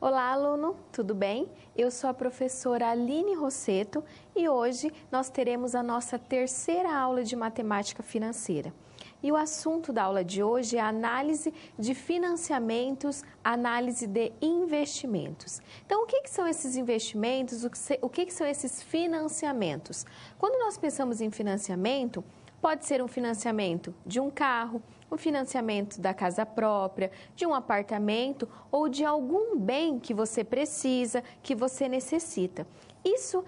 Olá, aluno, tudo bem? Eu sou a professora Aline Rosseto e hoje nós teremos a nossa terceira aula de matemática financeira. E o assunto da aula de hoje é a análise de financiamentos, análise de investimentos. Então, o que são esses investimentos? O que são esses financiamentos? Quando nós pensamos em financiamento, pode ser um financiamento de um carro, um financiamento da casa própria, de um apartamento ou de algum bem que você precisa, que você necessita. Isso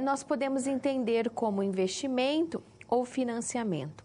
nós podemos entender como investimento ou financiamento.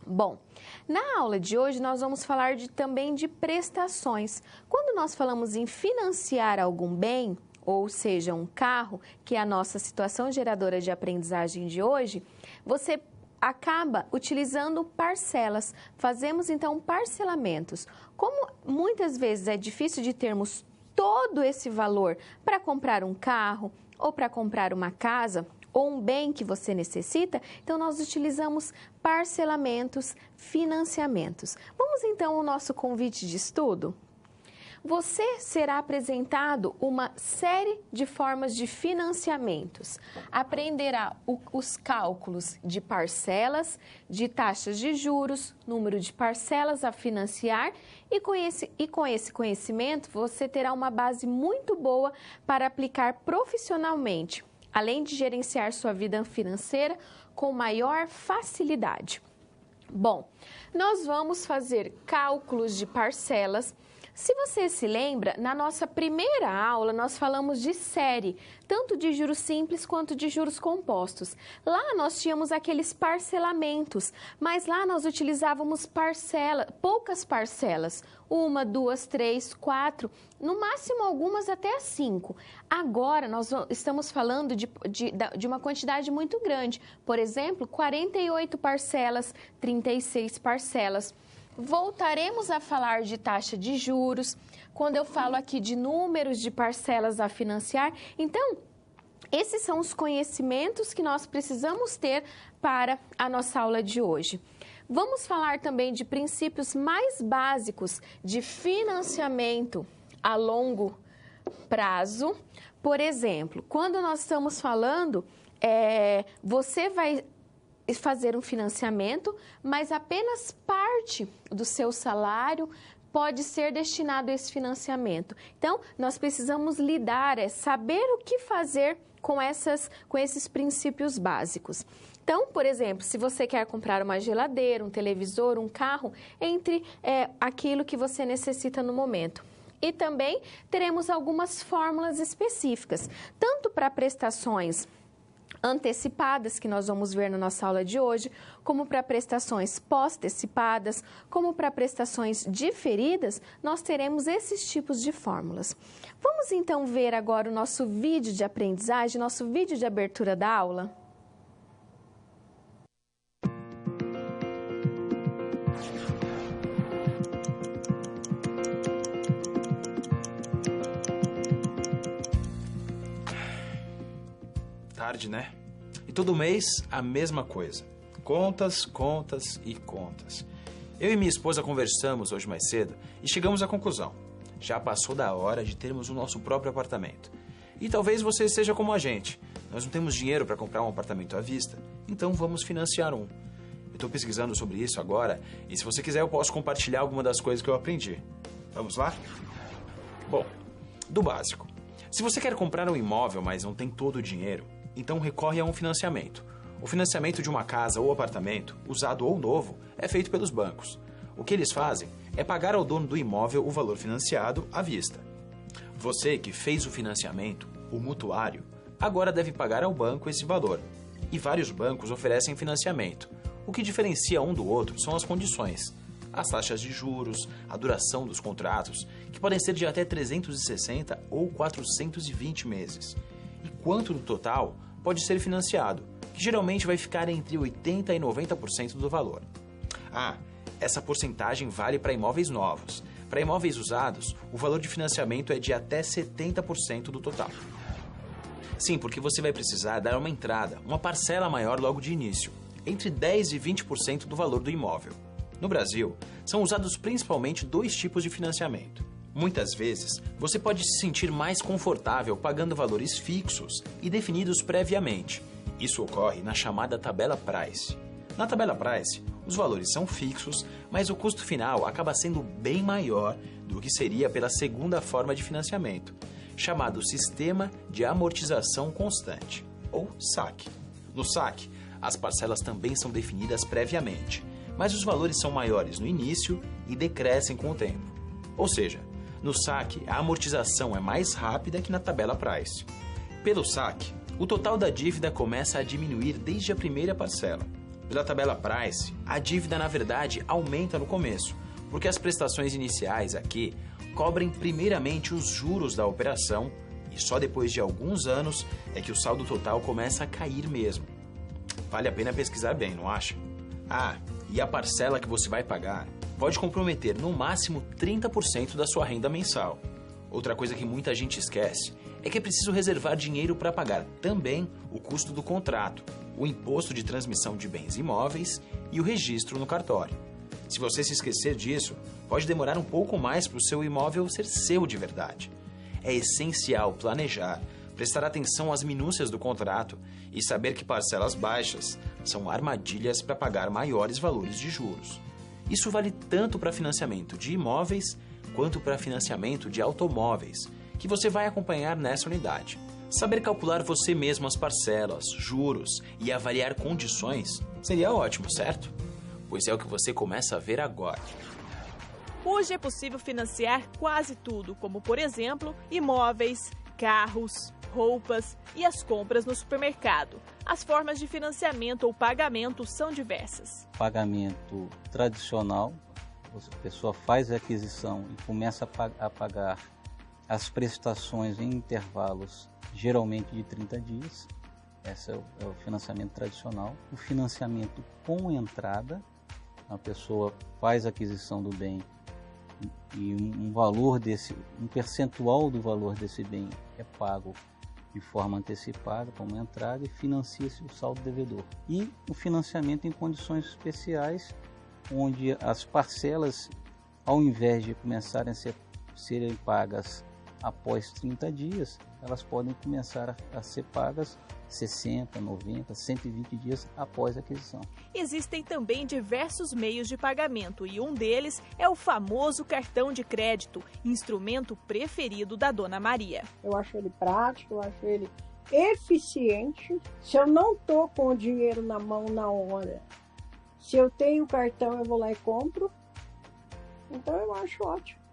Bom, na aula de hoje nós vamos falar também de prestações. Quando nós falamos em financiar algum bem, ou seja, um carro, que é a nossa situação geradora de aprendizagem de hoje, você acaba utilizando parcelas. Fazemos então parcelamentos. Como muitas vezes é difícil de termos todo esse valor para comprar um carro ou para comprar uma casa ou um bem que você necessita, então nós utilizamos parcelamentos, financiamentos. Vamos então ao nosso convite de estudo? Você será apresentado uma série de formas de financiamentos. Aprenderá os cálculos de parcelas, de taxas de juros, número de parcelas a financiar e com esse conhecimento você terá uma base muito boa para aplicar profissionalmente, além de gerenciar sua vida financeira com maior facilidade. Bom, nós vamos fazer cálculos de parcelas. Se você se lembra, na nossa primeira aula nós falamos de série, tanto de juros simples quanto de juros compostos. Lá nós tínhamos aqueles parcelamentos, mas lá nós utilizávamos poucas parcelas, 1, 2, 3, 4, no máximo algumas até 5. Agora nós estamos falando de uma quantidade muito grande, por exemplo, 48 parcelas, 36 parcelas. Voltaremos a falar de taxa de juros, quando eu falo aqui de números de parcelas a financiar. Então, esses são os conhecimentos que nós precisamos ter para a nossa aula de hoje. Vamos falar também de princípios mais básicos de financiamento a longo prazo. Por exemplo, quando nós estamos falando, você vai fazer um financiamento, mas apenas parte do seu salário pode ser destinado a esse financiamento. Então, nós precisamos saber o que fazer com esses princípios básicos. Então, por exemplo, se você quer comprar uma geladeira, um televisor, um carro, entre aquilo que você necessita no momento. E também teremos algumas fórmulas específicas, tanto para prestações antecipadas, que nós vamos ver na nossa aula de hoje, como para prestações pós-antecipadas, como para prestações diferidas, nós teremos esses tipos de fórmulas. Vamos então ver agora o nosso vídeo de aprendizagem, nosso vídeo de abertura da aula? Tarde, né? E todo mês a mesma coisa. Contas, contas e contas. Eu e minha esposa conversamos hoje mais cedo e chegamos à conclusão. Já passou da hora de termos o nosso próprio apartamento. E talvez você seja como a gente. Nós não temos dinheiro para comprar um apartamento à vista, então vamos financiar um. Eu estou pesquisando sobre isso agora e se você quiser eu posso compartilhar alguma das coisas que eu aprendi. Vamos lá? Bom, do básico. Se você quer comprar um imóvel, mas não tem todo o dinheiro, então recorre a um financiamento. O financiamento de uma casa ou apartamento, usado ou novo, é feito pelos bancos. O que eles fazem é pagar ao dono do imóvel o valor financiado à vista. Você que fez o financiamento, o mutuário, agora deve pagar ao banco esse valor. E vários bancos oferecem financiamento. O que diferencia um do outro são as condições. As taxas de juros, a duração dos contratos, que podem ser de até 360 ou 420 meses. E quanto no total pode ser financiado, que geralmente vai ficar entre 80% e 90% do valor. Essa porcentagem vale para imóveis novos. Para imóveis usados, o valor de financiamento é de até 70% do total. Sim, porque você vai precisar dar uma entrada, uma parcela maior logo de início, entre 10% e 20% do valor do imóvel. No Brasil, são usados principalmente dois tipos de financiamento. Muitas vezes, você pode se sentir mais confortável pagando valores fixos e definidos previamente. Isso ocorre na chamada tabela Price. Na tabela Price, os valores são fixos, mas o custo final acaba sendo bem maior do que seria pela segunda forma de financiamento, chamado Sistema de Amortização Constante, ou SAC. No SAC, as parcelas também são definidas previamente, mas os valores são maiores no início e decrescem com o tempo. Ou seja, no SAC, a amortização é mais rápida que na tabela Price. Pelo SAC, o total da dívida começa a diminuir desde a primeira parcela. Pela tabela Price, a dívida na verdade aumenta no começo, porque as prestações iniciais aqui cobrem primeiramente os juros da operação e só depois de alguns anos é que o saldo total começa a cair mesmo. Vale a pena pesquisar bem, não acha? Ah, e a parcela que você vai pagar pode comprometer no máximo 30% da sua renda mensal. Outra coisa que muita gente esquece é que é preciso reservar dinheiro para pagar também o custo do contrato, o imposto de transmissão de bens imóveis e o registro no cartório. Se você se esquecer disso, pode demorar um pouco mais para o seu imóvel ser seu de verdade. É essencial planejar, prestar atenção às minúcias do contrato e saber que parcelas baixas são armadilhas para pagar maiores valores de juros. Isso vale tanto para financiamento de imóveis quanto para financiamento de automóveis, que você vai acompanhar nessa unidade. Saber calcular você mesmo as parcelas, juros e avaliar condições seria ótimo, certo? Pois é o que você começa a ver agora. Hoje é possível financiar quase tudo, como, por exemplo, imóveis, carros, roupas e as compras no supermercado. As formas de financiamento ou pagamento são diversas. Pagamento tradicional, a pessoa faz a aquisição e começa a pagar as prestações em intervalos, geralmente de 30 dias. Esse é o financiamento tradicional. O financiamento com entrada, a pessoa faz a aquisição do bem e um percentual do valor desse bem é pago de forma antecipada como entrada e financia-se o saldo devedor. E o financiamento em condições especiais, onde as parcelas, ao invés de começarem a serem pagas após 30 dias, elas podem começar a ser pagas 60, 90, 120 dias após a aquisição. Existem também diversos meios de pagamento e um deles é o famoso cartão de crédito, instrumento preferido da Dona Maria. Eu acho ele prático, eu acho ele eficiente. Se eu não estou com o dinheiro na mão na hora, se eu tenho cartão eu vou lá e compro. Então eu acho ótimo.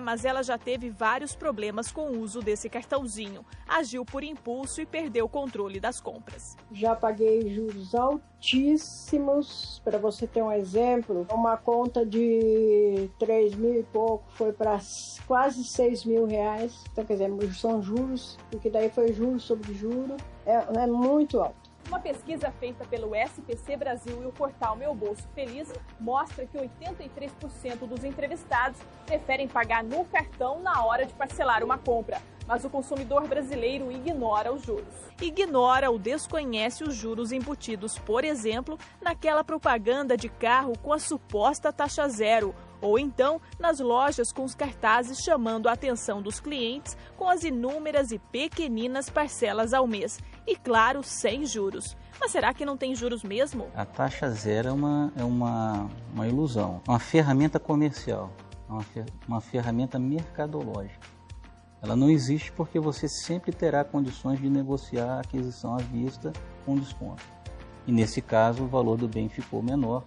Mas ela já teve vários problemas com o uso desse cartãozinho. Agiu por impulso e perdeu o controle das compras. Já paguei juros altíssimos. Para você ter um exemplo, uma conta de 3 mil e pouco foi para quase 6 mil reais. Então, quer dizer, são juros, porque daí foi juros sobre juro. É muito alto. Uma pesquisa feita pelo SPC Brasil e o portal Meu Bolso Feliz mostra que 83% dos entrevistados preferem pagar no cartão na hora de parcelar uma compra. Mas o consumidor brasileiro ignora os juros. Ignora ou desconhece os juros embutidos, por exemplo, naquela propaganda de carro com a suposta taxa zero, ou então nas lojas com os cartazes chamando a atenção dos clientes com as inúmeras e pequeninas parcelas ao mês. E claro, sem juros. Mas será que não tem juros mesmo? A taxa zero é uma ilusão, uma ferramenta comercial, uma ferramenta mercadológica. Ela não existe porque você sempre terá condições de negociar a aquisição à vista com desconto. E nesse caso o valor do bem ficou menor.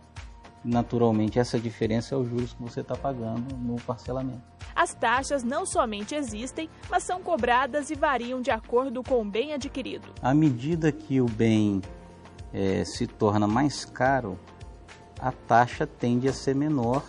Naturalmente, essa diferença é os juros que você está pagando no parcelamento. As taxas não somente existem, mas são cobradas e variam de acordo com o bem adquirido. À medida que o bem se torna mais caro, a taxa tende a ser menor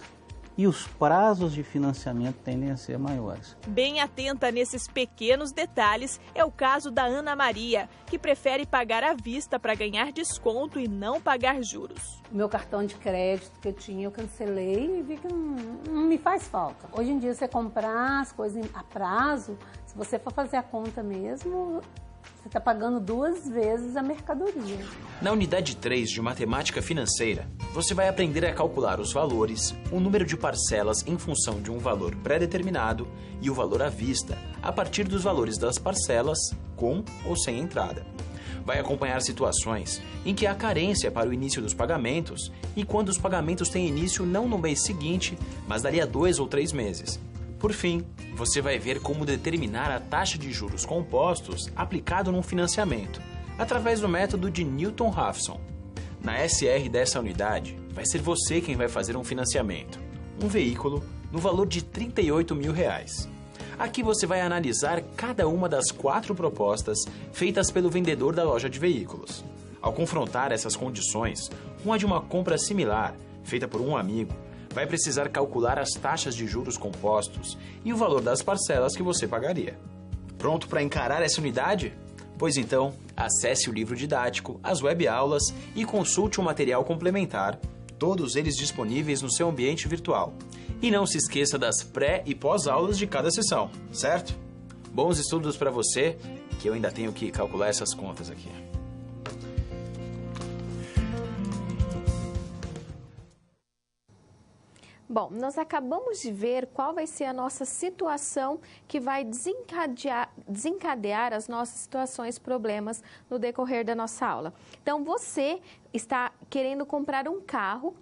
e os prazos de financiamento tendem a ser maiores. Bem atenta nesses pequenos detalhes é o caso da Ana Maria, que prefere pagar à vista para ganhar desconto e não pagar juros. O meu cartão de crédito que eu tinha, eu cancelei e vi que não me faz falta. Hoje em dia, você comprar as coisas a prazo, se você for fazer a conta mesmo, Você está pagando 2 vezes a mercadoria. Na unidade 3 de matemática financeira, você vai aprender a calcular os valores, o número de parcelas em função de um valor pré-determinado e o valor à vista, a partir dos valores das parcelas, com ou sem entrada. Vai acompanhar situações em que há carência para o início dos pagamentos e quando os pagamentos têm início não no mês seguinte, mas dali a 2 ou 3 meses. Por fim, você vai ver como determinar a taxa de juros compostos aplicado num financiamento, através do método de Newton-Raphson. Na SR dessa unidade, vai ser você quem vai fazer um financiamento, um veículo, no valor de R$ 38 mil. Aqui você vai analisar cada uma das 4 propostas feitas pelo vendedor da loja de veículos. Ao confrontar essas condições com a de uma compra similar, feita por um amigo, vai precisar calcular as taxas de juros compostos e o valor das parcelas que você pagaria. Pronto para encarar essa unidade? Pois então, acesse o livro didático, as web-aulas e consulte o material complementar, todos eles disponíveis no seu ambiente virtual. E não se esqueça das pré- e pós-aulas de cada sessão, certo? Bons estudos para você, que eu ainda tenho que calcular essas contas aqui. Bom, nós acabamos de ver qual vai ser a nossa situação que vai desencadear as nossas situações, problemas no decorrer da nossa aula. Então, você está querendo comprar um carro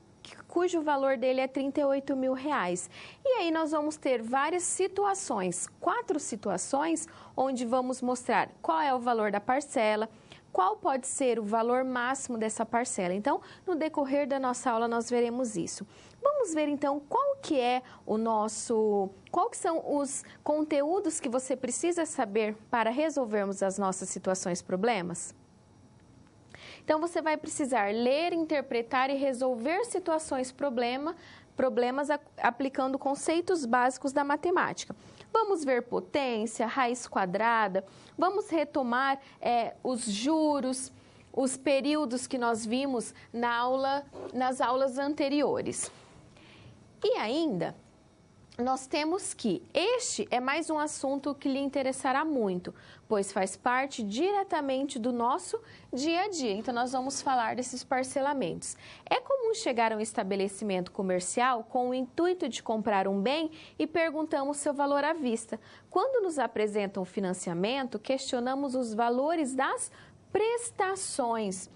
cujo valor dele é R$ 38 mil. E aí nós vamos ter várias situações, 4 situações, onde vamos mostrar qual é o valor da parcela, qual pode ser o valor máximo dessa parcela. Então, no decorrer da nossa aula, nós veremos isso. Vamos ver, então, qual que são os conteúdos que você precisa saber para resolvermos as nossas situações, problemas? Então, você vai precisar ler, interpretar e resolver situações, problemas aplicando conceitos básicos da matemática. Vamos ver potência, raiz quadrada, vamos retomar os juros, os períodos que nós vimos nas aulas anteriores. E ainda, nós temos que este é mais um assunto que lhe interessará muito, pois faz parte diretamente do nosso dia a dia. Então, nós vamos falar desses parcelamentos. É comum chegar a um estabelecimento comercial com o intuito de comprar um bem e perguntamos seu valor à vista. Quando nos apresentam o financiamento, questionamos os valores das prestações.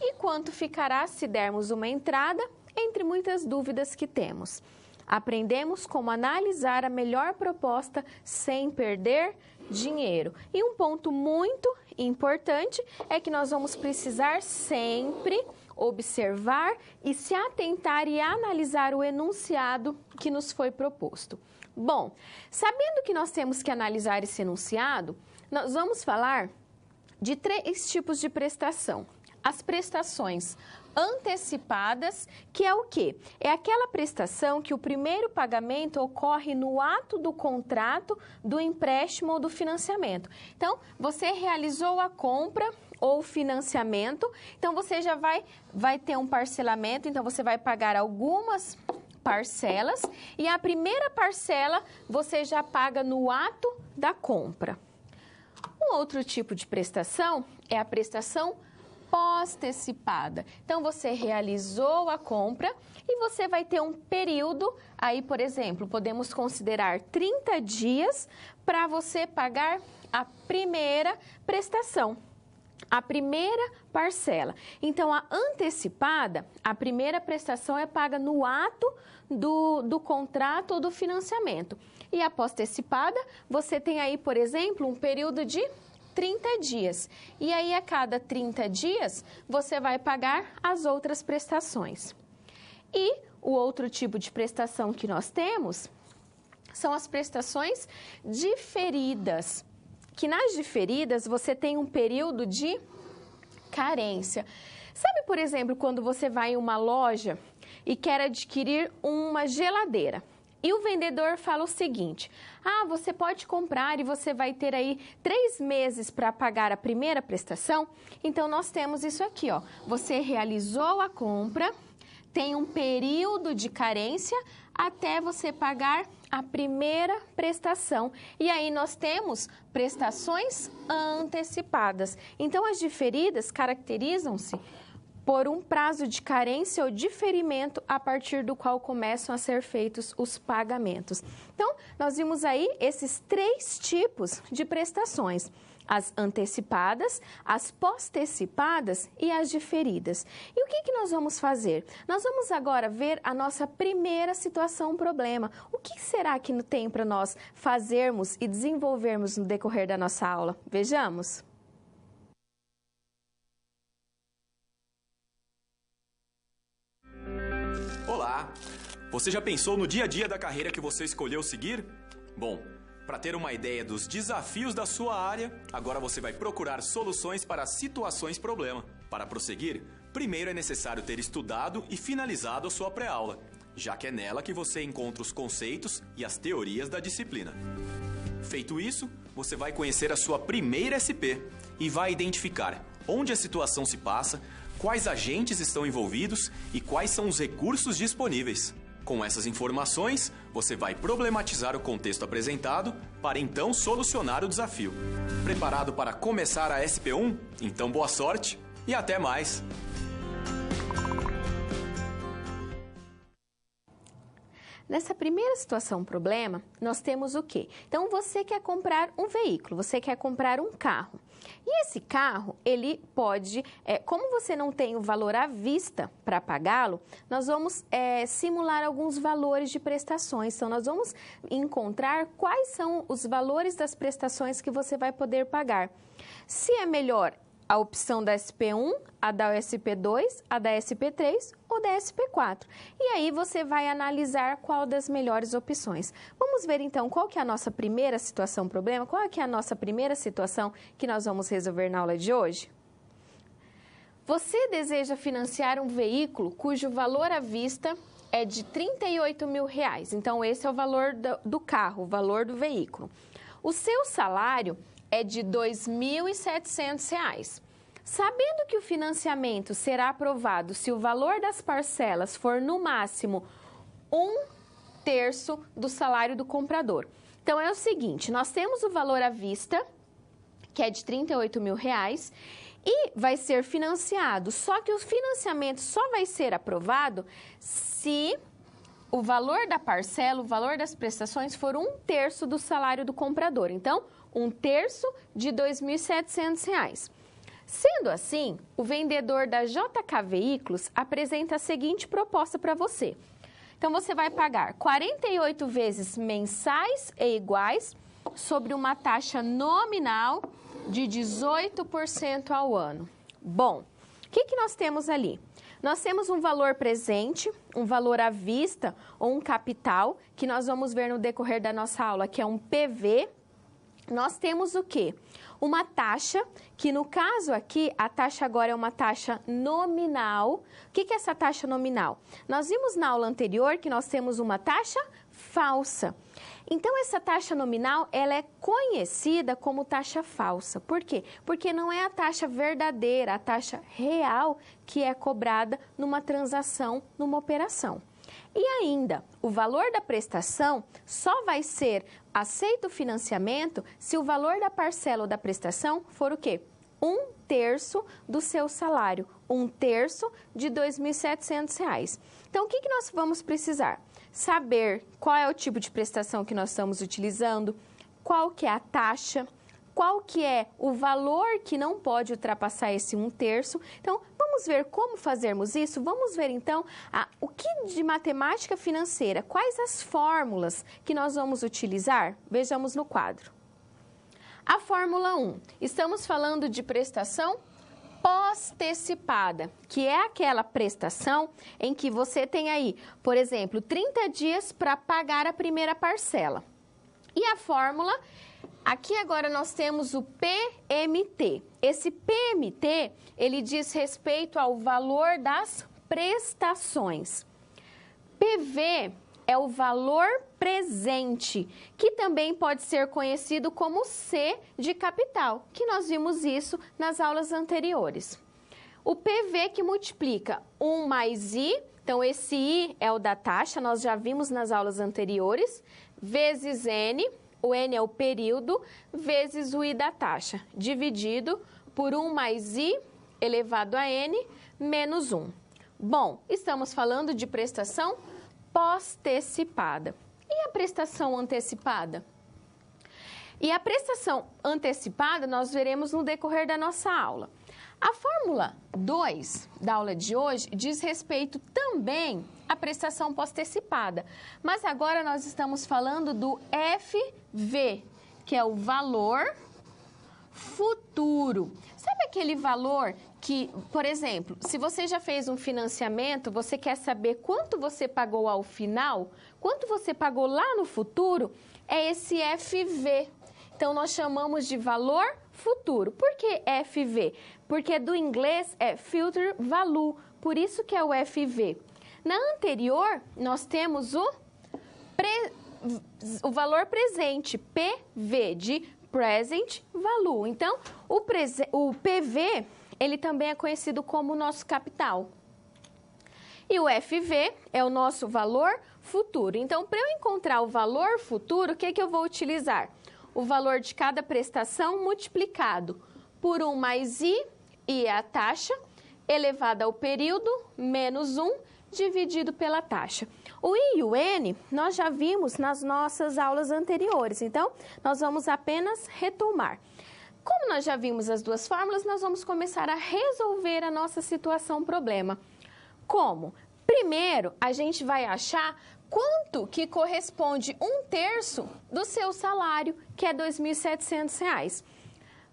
E quanto ficará se dermos uma entrada, entre muitas dúvidas que temos. Aprendemos como analisar a melhor proposta sem perder dinheiro. E um ponto muito importante é que nós vamos precisar sempre observar e se atentar e analisar o enunciado que nos foi proposto. Bom, sabendo que nós temos que analisar esse enunciado, nós vamos falar de 3 tipos de prestação. As prestações antecipadas, que é o quê? É aquela prestação que o primeiro pagamento ocorre no ato do contrato, do empréstimo ou do financiamento. Então, você realizou a compra ou financiamento, então você já vai ter um parcelamento, então você vai pagar algumas parcelas e a primeira parcela você já paga no ato da compra. Um outro tipo de prestação é a prestação pós-antecipada. Então, você realizou a compra e você vai ter um período, aí, por exemplo, podemos considerar 30 dias para você pagar a primeira prestação, a primeira parcela. Então, a antecipada, a primeira prestação é paga no ato do contrato ou do financiamento. E a pós-antecipada, você tem aí, por exemplo, um período de 30 dias. E aí, a cada 30 dias, você vai pagar as outras prestações. E o outro tipo de prestação que nós temos são as prestações diferidas. Que nas diferidas, você tem um período de carência. Sabe, por exemplo, quando você vai em uma loja e quer adquirir uma geladeira? E o vendedor fala o seguinte: você pode comprar e você vai ter aí 3 meses para pagar a primeira prestação. Então, nós temos isso aqui, ó. Você realizou a compra, tem um período de carência, até você pagar a primeira prestação. E aí nós temos prestações antecipadas. Então, as diferidas caracterizam-se por um prazo de carência ou diferimento a partir do qual começam a ser feitos os pagamentos. Então, nós vimos aí esses 3 tipos de prestações: as antecipadas, as postecipadas e as diferidas. E o que nós vamos fazer? Nós vamos agora ver a nossa primeira situação problema. O que será que tem para nós fazermos e desenvolvermos no decorrer da nossa aula? Vejamos. Olá! Você já pensou no dia a dia da carreira que você escolheu seguir? Bom, para ter uma ideia dos desafios da sua área, agora você vai procurar soluções para situações problema. Para prosseguir, primeiro é necessário ter estudado e finalizado a sua pré-aula, já que é nela que você encontra os conceitos e as teorias da disciplina. Feito isso, você vai conhecer a sua primeira SP e vai identificar onde a situação se passa, quais agentes estão envolvidos e quais são os recursos disponíveis. Com essas informações, você vai problematizar o contexto apresentado para então solucionar o desafio. Preparado para começar a SP1? Então boa sorte e até mais! Nessa primeira situação problema, nós temos o quê? Então, você quer comprar um veículo, você quer comprar um carro. E esse carro, ele pode, como você não tem o valor à vista para pagá-lo, nós vamos simular alguns valores de prestações. Então, nós vamos encontrar quais são os valores das prestações que você vai poder pagar. Se é melhor a opção da SP1, a da SP2, a da SP3 ou da SP4. E aí você vai analisar qual das melhores opções. Vamos ver então qual que é a nossa primeira situação problema, qual que é a nossa primeira situação que nós vamos resolver na aula de hoje? Você deseja financiar um veículo cujo valor à vista é de R$38 mil. Então, esse é o valor do carro, o valor do veículo. O seu salário é de R$ 2.700. Sabendo que o financiamento será aprovado se o valor das parcelas for no máximo 1/3 do salário do comprador. Então, é o seguinte, nós temos o valor à vista, que é de R$38 mil, e vai ser financiado, só que o financiamento só vai ser aprovado se o valor da parcela, o valor das prestações for 1/3 do salário do comprador. Então, 1/3 de R$ 2.700. Sendo assim, o vendedor da JK Veículos apresenta a seguinte proposta para você. Então, você vai pagar 48 vezes mensais e iguais sobre uma taxa nominal de 18% ao ano. Bom, o que nós temos ali? Nós temos um valor presente, um valor à vista ou um capital, que nós vamos ver no decorrer da nossa aula, que é um PV. Nós temos o quê? Uma taxa, que no caso aqui, a taxa agora é uma taxa nominal. O que é essa taxa nominal? Nós vimos na aula anterior que nós temos uma taxa falsa. Então, essa taxa nominal, ela é conhecida como taxa falsa. Por quê? Porque não é a taxa verdadeira, a taxa real que é cobrada numa transação, numa operação. E ainda, o valor da prestação só vai ser aceito o financiamento se o valor da parcela ou da prestação for o quê? 1/3 do seu salário, 1/3 de R$ 2.700. Então, o que nós vamos precisar? Saber qual é o tipo de prestação que nós estamos utilizando, qual que é a taxa, qual que é o valor que não pode ultrapassar esse 1/3. Então, vamos ver como fazermos isso? Vamos ver, então, o que de matemática financeira, quais as fórmulas que nós vamos utilizar? Vejamos no quadro. A fórmula 1, estamos falando de prestação postecipada, que é aquela prestação em que você tem aí, por exemplo, 30 dias para pagar a primeira parcela. E a fórmula, aqui agora nós temos o PMT. Esse PMT, ele diz respeito ao valor das prestações. PV é o valor presente, que também pode ser conhecido como C de capital, que nós vimos isso nas aulas anteriores. O PV que multiplica 1 mais I Então, esse I é o da taxa, nós já vimos nas aulas anteriores, vezes N, o N é o período, vezes o I da taxa, dividido por 1 mais I elevado a N menos 1. Bom, estamos falando de prestação postecipada. E a prestação antecipada? E a prestação antecipada nós veremos no decorrer da nossa aula. A fórmula 2 da aula de hoje diz respeito também à prestação postecipada, mas agora nós estamos falando do FV, que é o valor futuro. Sabe aquele valor que, por exemplo, se você já fez um financiamento, você quer saber quanto você pagou ao final, quanto você pagou lá no futuro, é esse FV. Então, nós chamamos de valor futuro. Por que FV? Porque do inglês é Future Value, por isso que é o FV. Na anterior, nós temos o valor presente, PV, de Present Value. Então, o PV, ele também é conhecido como o nosso capital. E o FV é o nosso valor futuro. Então, para eu encontrar o valor futuro, o que eu vou utilizar? O valor de cada prestação multiplicado por 1 mais I é a taxa, elevado ao período, menos 1, dividido pela taxa. O I e o N nós já vimos nas nossas aulas anteriores, então nós vamos apenas retomar. Como nós já vimos as duas fórmulas, nós vamos começar a resolver a nossa situação problema. Como? Primeiro, a gente vai achar quanto que corresponde 1/3 do seu salário, que é R$ 2.700.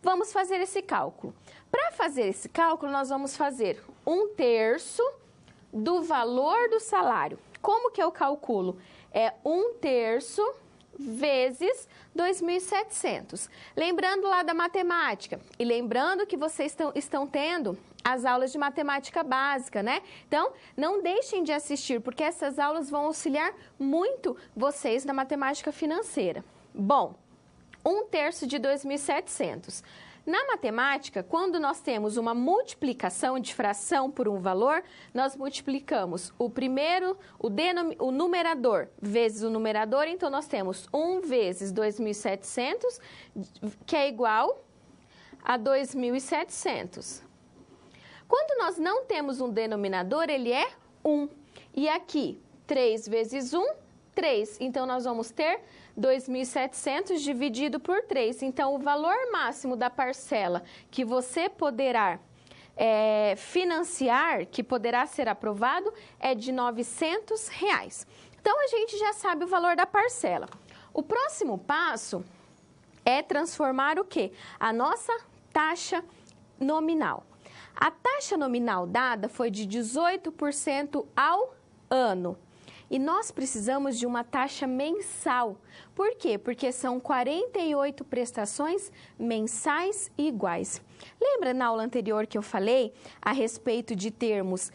Vamos fazer esse cálculo. Para fazer esse cálculo, nós vamos fazer 1/3 do valor do salário. Como que eu calculo? É 1/3 vezes 2.700. Lembrando lá da matemática e lembrando que vocês estão tendo as aulas de matemática básica, né? Então, não deixem de assistir, porque essas aulas vão auxiliar muito vocês na matemática financeira. Bom, 1/3 de 2.700. Na matemática, quando nós temos uma multiplicação de fração por um valor, nós multiplicamos o numerador vezes o numerador, então nós temos 1 vezes 2.700, que é igual a 2.700. Quando nós não temos um denominador, ele é 1. E aqui, 3 vezes 1, 3. Então, nós vamos ter 2.700 dividido por 3. Então, o valor máximo da parcela que você poderá financiar, que poderá ser aprovado, é de R$ 900. Então, a gente já sabe o valor da parcela. O próximo passo é transformar o quê? A nossa taxa nominal. A taxa nominal dada foi de 18% ao ano. E nós precisamos de uma taxa mensal. Por quê? Porque são 48 prestações mensais iguais. Lembra na aula anterior que eu falei a respeito de termos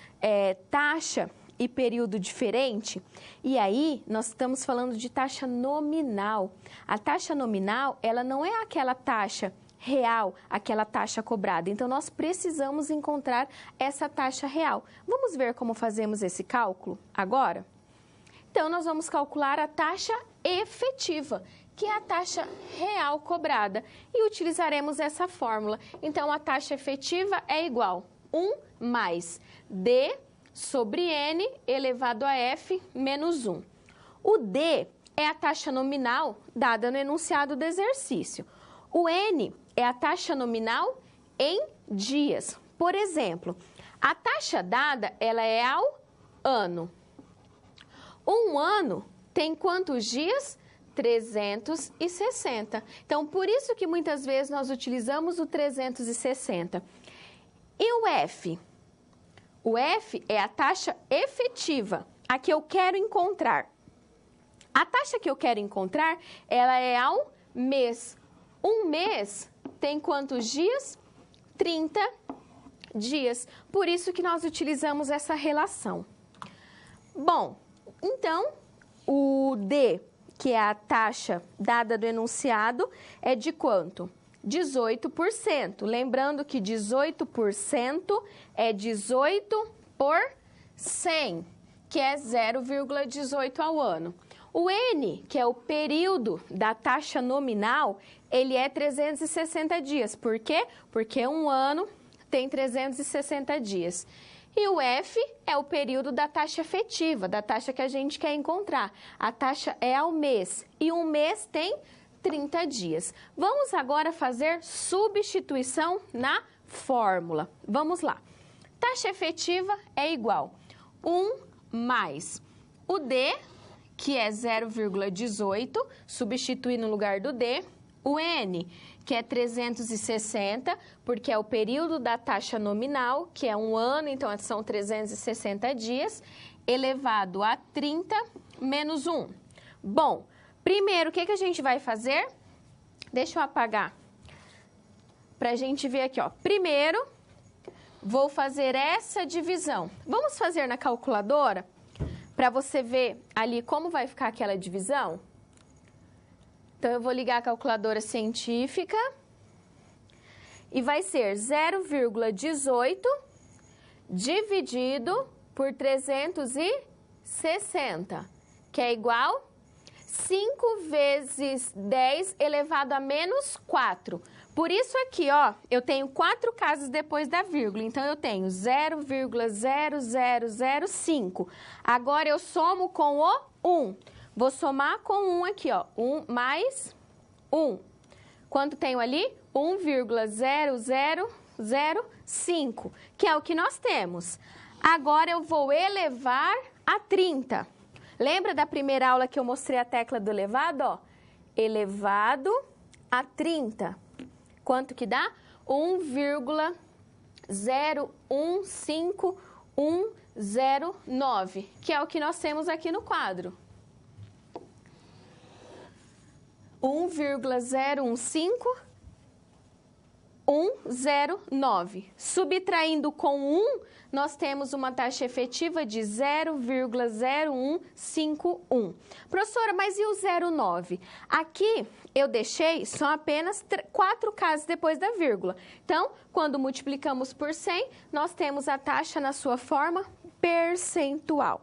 taxa e período diferente? E aí, nós estamos falando de taxa nominal. A taxa nominal, ela não é aquela taxa real, aquela taxa cobrada. Então, nós precisamos encontrar essa taxa real. Vamos ver como fazemos esse cálculo agora? Então, nós vamos calcular a taxa efetiva, que é a taxa real cobrada, e utilizaremos essa fórmula. Então, a taxa efetiva é igual a 1 mais D sobre N elevado a F menos 1. O D é a taxa nominal dada no enunciado do exercício. O N é a taxa nominal em dias. Por exemplo, a taxa dada, ela é ao ano. Um ano tem quantos dias? 360. Então, por isso que muitas vezes nós utilizamos o 360. E o F? O F é a taxa efetiva, a que eu quero encontrar. A taxa que eu quero encontrar, ela é ao mês. Um mês tem quantos dias? 30 dias. Por isso que nós utilizamos essa relação. Bom, então, o D, que é a taxa dada do enunciado, é de quanto? 18%. Lembrando que 18% é 18 por 100. que é 0,18 ao ano. O N, que é o período da taxa nominal, ele é 360 dias. Por quê? Porque um ano tem 360 dias. E o F é o período da taxa efetiva, da taxa que a gente quer encontrar. A taxa é ao mês e um mês tem 30 dias. Vamos agora fazer substituição na fórmula. Vamos lá. Taxa efetiva é igual 1 mais o D, que é 0,18, substituir no lugar do D, o N, que é 360, porque é o período da taxa nominal, que é um ano, então são 360 dias, elevado a 30 menos 1. Bom, primeiro, o que a gente vai fazer? Deixa eu apagar, para a gente ver aqui, ó. Primeiro, vou fazer essa divisão. Vamos fazer na calculadora, para você ver ali como vai ficar aquela divisão? Então, eu vou ligar a calculadora científica e vai ser 0,18 dividido por 360, que é igual 5 vezes 10 elevado a menos 4. Por isso aqui, ó, eu tenho 4 casas depois da vírgula, então eu tenho 0,0005. Agora eu somo com o 1. Vou somar com 1 aqui, ó, 1 mais 1. Quanto tenho ali? 1,0005, que é o que nós temos. Agora eu vou elevar a 30. Lembra da primeira aula que eu mostrei a tecla do elevado, ó? Elevado a 30. Quanto que dá? 1,015109, que é o que nós temos aqui no quadro. 1,015109. Subtraindo com 1, nós temos uma taxa efetiva de 0,0151. Professora, mas e o 0,9? Aqui eu deixei só apenas 4 casas depois da vírgula. Então, quando multiplicamos por 100, nós temos a taxa na sua forma percentual.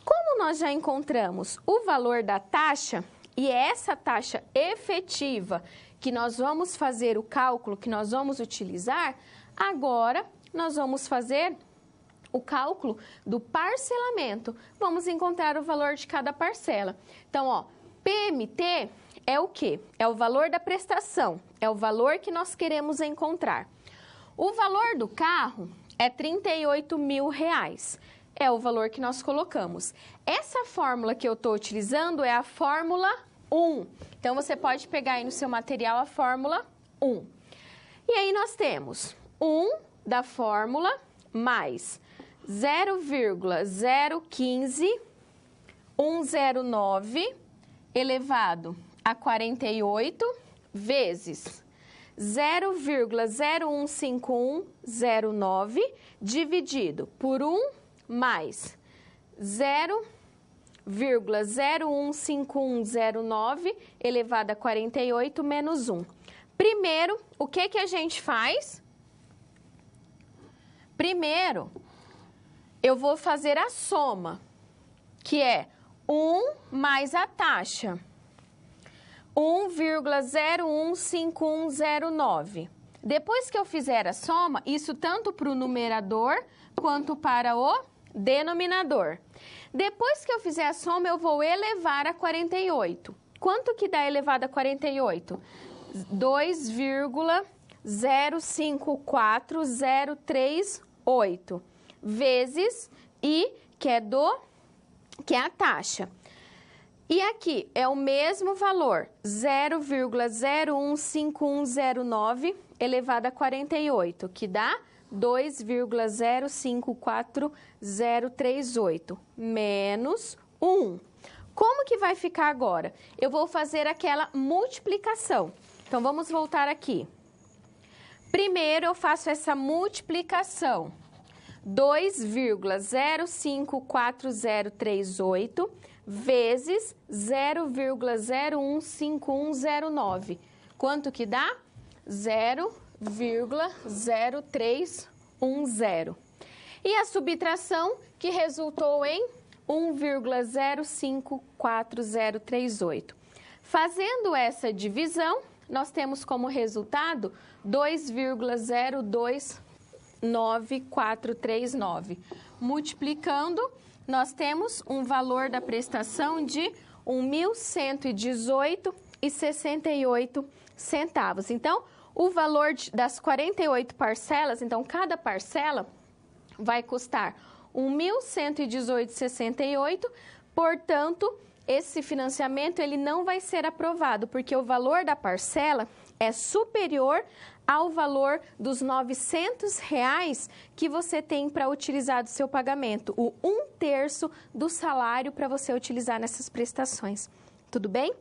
Como nós já encontramos o valor da taxa, e é essa taxa efetiva que nós vamos fazer o cálculo, que nós vamos utilizar, agora nós vamos fazer o cálculo do parcelamento. Vamos encontrar o valor de cada parcela. Então, ó, PMT é o quê? É o valor da prestação, é o valor que nós queremos encontrar. O valor do carro é R$38 mil. É o valor que nós colocamos. Essa fórmula que eu estou utilizando é a fórmula 1. Então, você pode pegar aí no seu material a fórmula 1. E aí, nós temos 1 da fórmula mais 0,015109 elevado a 48 vezes 0,015109 dividido por 1 mais 0,015109 elevado a 48 menos 1. Primeiro, o que a gente faz? Primeiro, eu vou fazer a soma, que é 1 mais a taxa, 1,015109. Depois que eu fizer a soma, isso tanto para o numerador quanto para o denominador. Depois que eu fizer a soma, eu vou elevar a 48. Quanto que dá elevado a 48? 2,054038 vezes I, que é a taxa. E aqui é o mesmo valor, 0,015109 elevado a 48, que dá 2,054038 menos 1. Como que vai ficar agora? Eu vou fazer aquela multiplicação. Então, vamos voltar aqui. Primeiro, eu faço essa multiplicação. 2,054038 vezes 0,015109. Quanto que dá? 0,0310. E a subtração, que resultou em 1,054038. Fazendo essa divisão, nós temos como resultado 2,029439. Multiplicando, nós temos um valor da prestação de R$ 1.118,68. Então, o valor das 48 parcelas, então cada parcela vai custar R$ 1.118,68, portanto, esse financiamento ele não vai ser aprovado, porque o valor da parcela é superior ao valor dos R$ 900 que você tem para utilizar do seu pagamento, o 1/3 do salário para você utilizar nessas prestações. Tudo bem?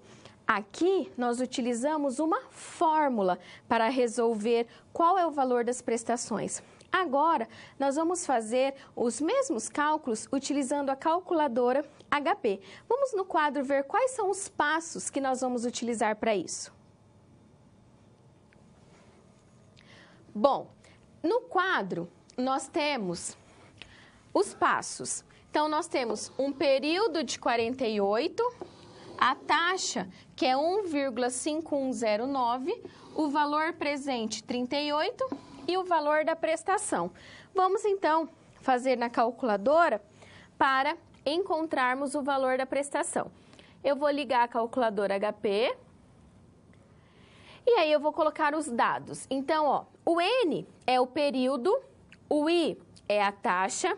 Aqui nós utilizamos uma fórmula para resolver qual é o valor das prestações. Agora, nós vamos fazer os mesmos cálculos utilizando a calculadora HP. Vamos no quadro ver quais são os passos que nós vamos utilizar para isso. Bom, no quadro nós temos os passos. Então, nós temos um período de 48, a taxa, que é 1,5109, o valor presente 38 e o valor da prestação. Vamos então fazer na calculadora para encontrarmos o valor da prestação. Eu vou ligar a calculadora HP e aí eu vou colocar os dados. Então, ó, o N é o período, o I é a taxa,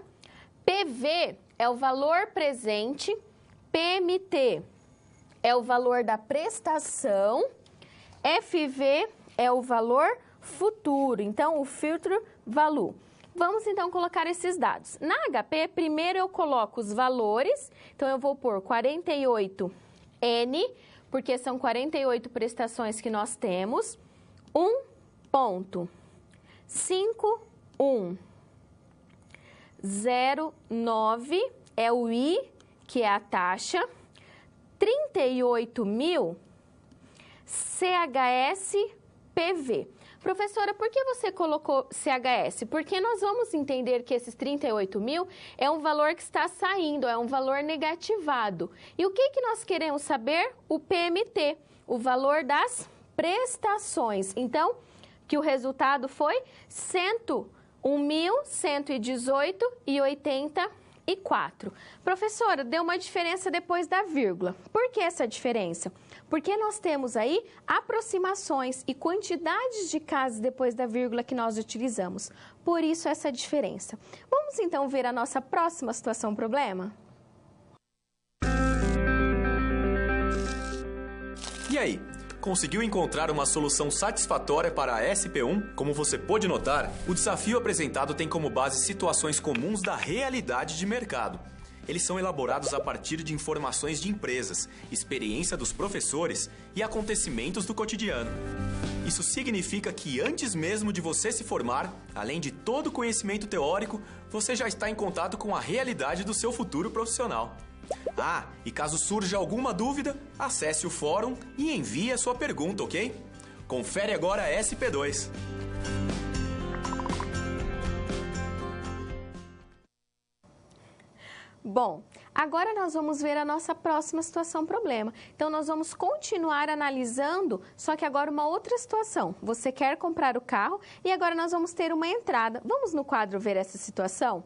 PV é o valor presente, PMT é o valor da prestação, FV é o valor futuro, então o future value. Vamos então colocar esses dados. Na HP, primeiro eu coloco os valores, então eu vou pôr 48N, porque são 48 prestações que nós temos, 1,5109 é o I, que é a taxa, 38.000 CHS-PV. Professora, por que você colocou CHS? Porque nós vamos entender que esses 38.000 é um valor que está saindo, é um valor negativado. E o que nós queremos saber? O PMT, o valor das prestações. Então, que o resultado foi 101.118,84. Professora, deu uma diferença depois da vírgula. Por que essa diferença? Porque nós temos aí aproximações e quantidades de casas depois da vírgula que nós utilizamos. Por isso essa diferença. Vamos então ver a nossa próxima situação problema? E aí? Conseguiu encontrar uma solução satisfatória para a SP1? Como você pôde notar, o desafio apresentado tem como base situações comuns da realidade de mercado. Eles são elaborados a partir de informações de empresas, experiência dos professores e acontecimentos do cotidiano. Isso significa que antes mesmo de você se formar, além de todo o conhecimento teórico, você já está em contato com a realidade do seu futuro profissional. Ah, e caso surja alguma dúvida, acesse o fórum e envie a sua pergunta, ok? Confere agora a SP2. Bom, agora nós vamos ver a nossa próxima situação problema. Então, nós vamos continuar analisando, só que agora uma outra situação. Você quer comprar o carro e agora nós vamos ter uma entrada. Vamos no quadro ver essa situação?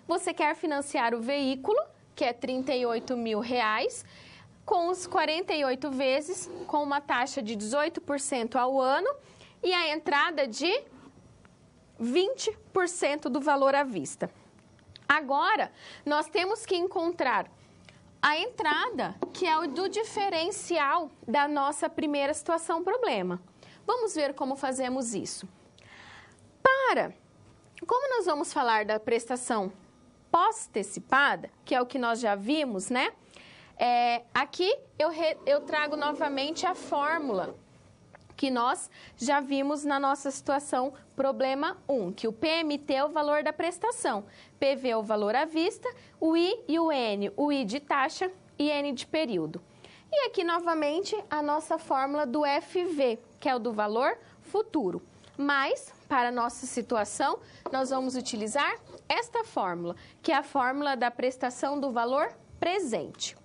Você quer financiar o veículo, que é R$ 38.000, com os 48 vezes, com uma taxa de 18% ao ano e a entrada de 20% do valor à vista. Agora, nós temos que encontrar a entrada, que é o do diferencial da nossa primeira situação problema. Vamos ver como fazemos isso. Como nós vamos falar da prestação pós-antecipada, que é o que nós já vimos, né? Aqui eu trago novamente a fórmula que nós já vimos na nossa situação problema 1, que o PMT é o valor da prestação, PV é o valor à vista, o I e o N, o I de taxa e N de período. E aqui novamente a nossa fórmula do FV, que é o do valor futuro. Mas, para a nossa situação, nós vamos utilizar esta fórmula, que é a fórmula da prestação do valor presente.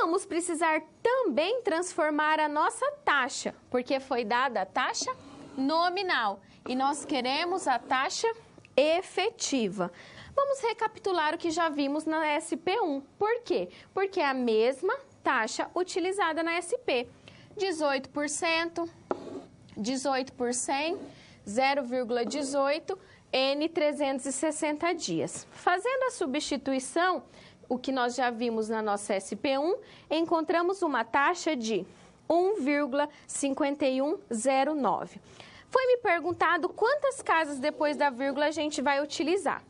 Vamos precisar também transformar a nossa taxa, porque foi dada a taxa nominal e nós queremos a taxa efetiva. Vamos recapitular o que já vimos na SP1. Por quê? Porque é a mesma taxa utilizada na SP. 18%, 18 por 100, 0,18, N 360 dias. Fazendo a substituição, o que nós já vimos na nossa SP1, encontramos uma taxa de 1,5109. Foi me perguntado quantas casas depois da vírgula a gente vai utilizar.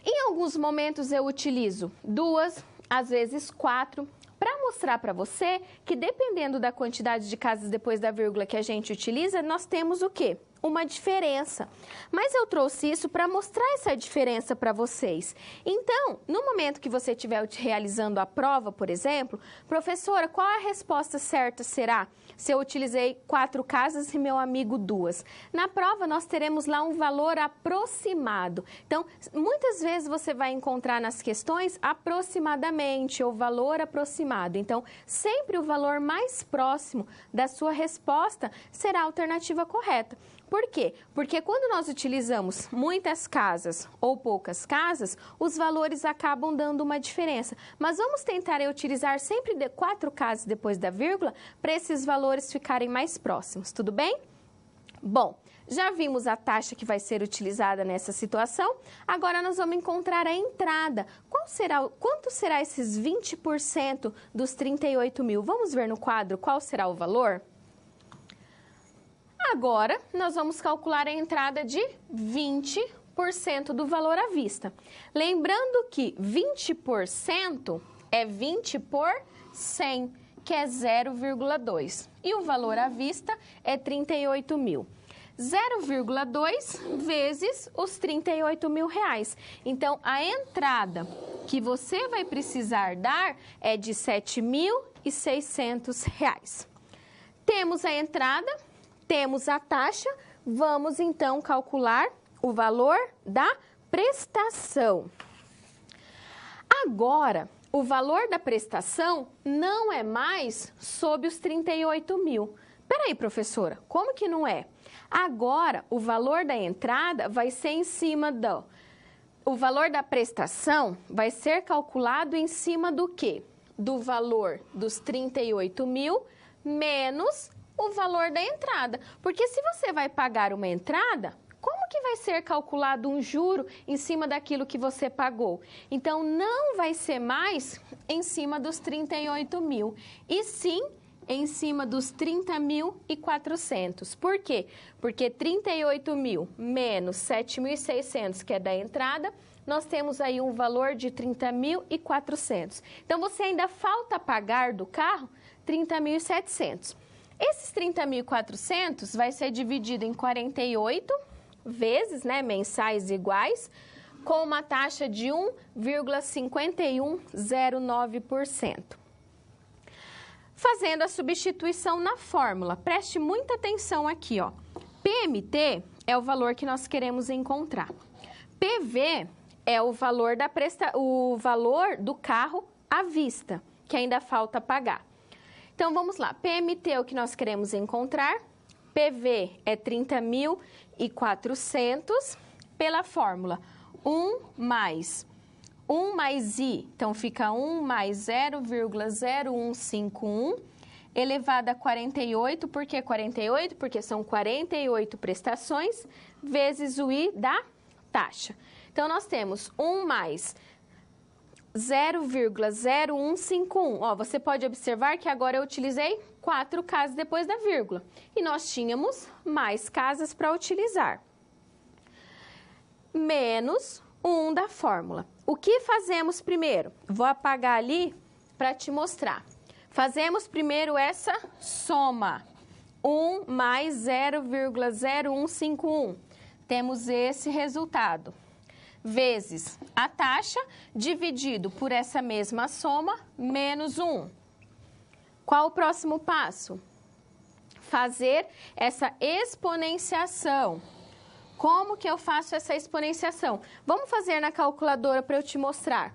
Em alguns momentos eu utilizo 2, às vezes 4, para mostrar para você que dependendo da quantidade de casas depois da vírgula que a gente utiliza, nós temos o quê? Uma diferença. Mas eu trouxe isso para mostrar essa diferença para vocês. Então, no momento que você estiver realizando a prova, por exemplo, professora, qual a resposta certa será? Se eu utilizei 4 casas e meu amigo 2. Na prova, nós teremos lá um valor aproximado. Então, muitas vezes você vai encontrar nas questões aproximadamente ou valor aproximado. Então, sempre o valor mais próximo da sua resposta será a alternativa correta. Por quê? Porque quando nós utilizamos muitas casas ou poucas casas, os valores acabam dando uma diferença. Mas vamos tentar utilizar sempre 4 casas depois da vírgula para esses valores ficarem mais próximos, tudo bem? Bom, já vimos a taxa que vai ser utilizada nessa situação, agora nós vamos encontrar a entrada. Quanto será esses 20% dos 38 mil? Vamos ver no quadro qual será o valor? Agora, nós vamos calcular a entrada de 20% do valor à vista. Lembrando que 20% é 20 por 100, que é 0,2. E o valor à vista é 38 mil. 0,2 vezes os 38 mil reais. Então, a entrada que você vai precisar dar é de R$ 7.600. Temos a entrada, temos a taxa, vamos então calcular o valor da prestação. Agora, o valor da prestação não é mais sob os 38 mil. Peraí, professora, como que não é? Agora, o valor da entrada vai ser em cima do... O valor da prestação vai ser calculado em cima do quê? Do valor dos 38 mil menos o valor da entrada. Porque se você vai pagar uma entrada, como que vai ser calculado um juro em cima daquilo que você pagou? Então, não vai ser mais em cima dos 38 mil, e sim em cima dos 30.400. Por quê? Porque 38 mil menos 7.600, que é da entrada, nós temos aí um valor de 30.400. Então, você ainda falta pagar do carro 30.700. Esses 30.400 vai ser dividido em 48 vezes, né, mensais iguais, com uma taxa de 1,5109%. Fazendo a substituição na fórmula, preste muita atenção aqui, ó. PMT é o valor que nós queremos encontrar. PV é o valor do carro à vista, que ainda falta pagar. Então, vamos lá. PMT é o que nós queremos encontrar. PV é 30.400 pela fórmula 1 mais I. Então, fica 1 mais 0,0151 elevado a 48. Por que 48? Porque são 48 prestações vezes o I da taxa. Então, nós temos 1 mais 0,0151. Ó, você pode observar que agora eu utilizei 4 casas depois da vírgula. E nós tínhamos mais casas para utilizar. Menos 1 da fórmula. O que fazemos primeiro? Vou apagar ali para te mostrar. Fazemos primeiro essa soma. 1 mais 0,0151. Temos esse resultado. Vezes a taxa, dividido por essa mesma soma, menos 1. Qual o próximo passo? fazer essa exponenciação. Como que eu faço essa exponenciação? Vamos fazer na calculadora para eu te mostrar.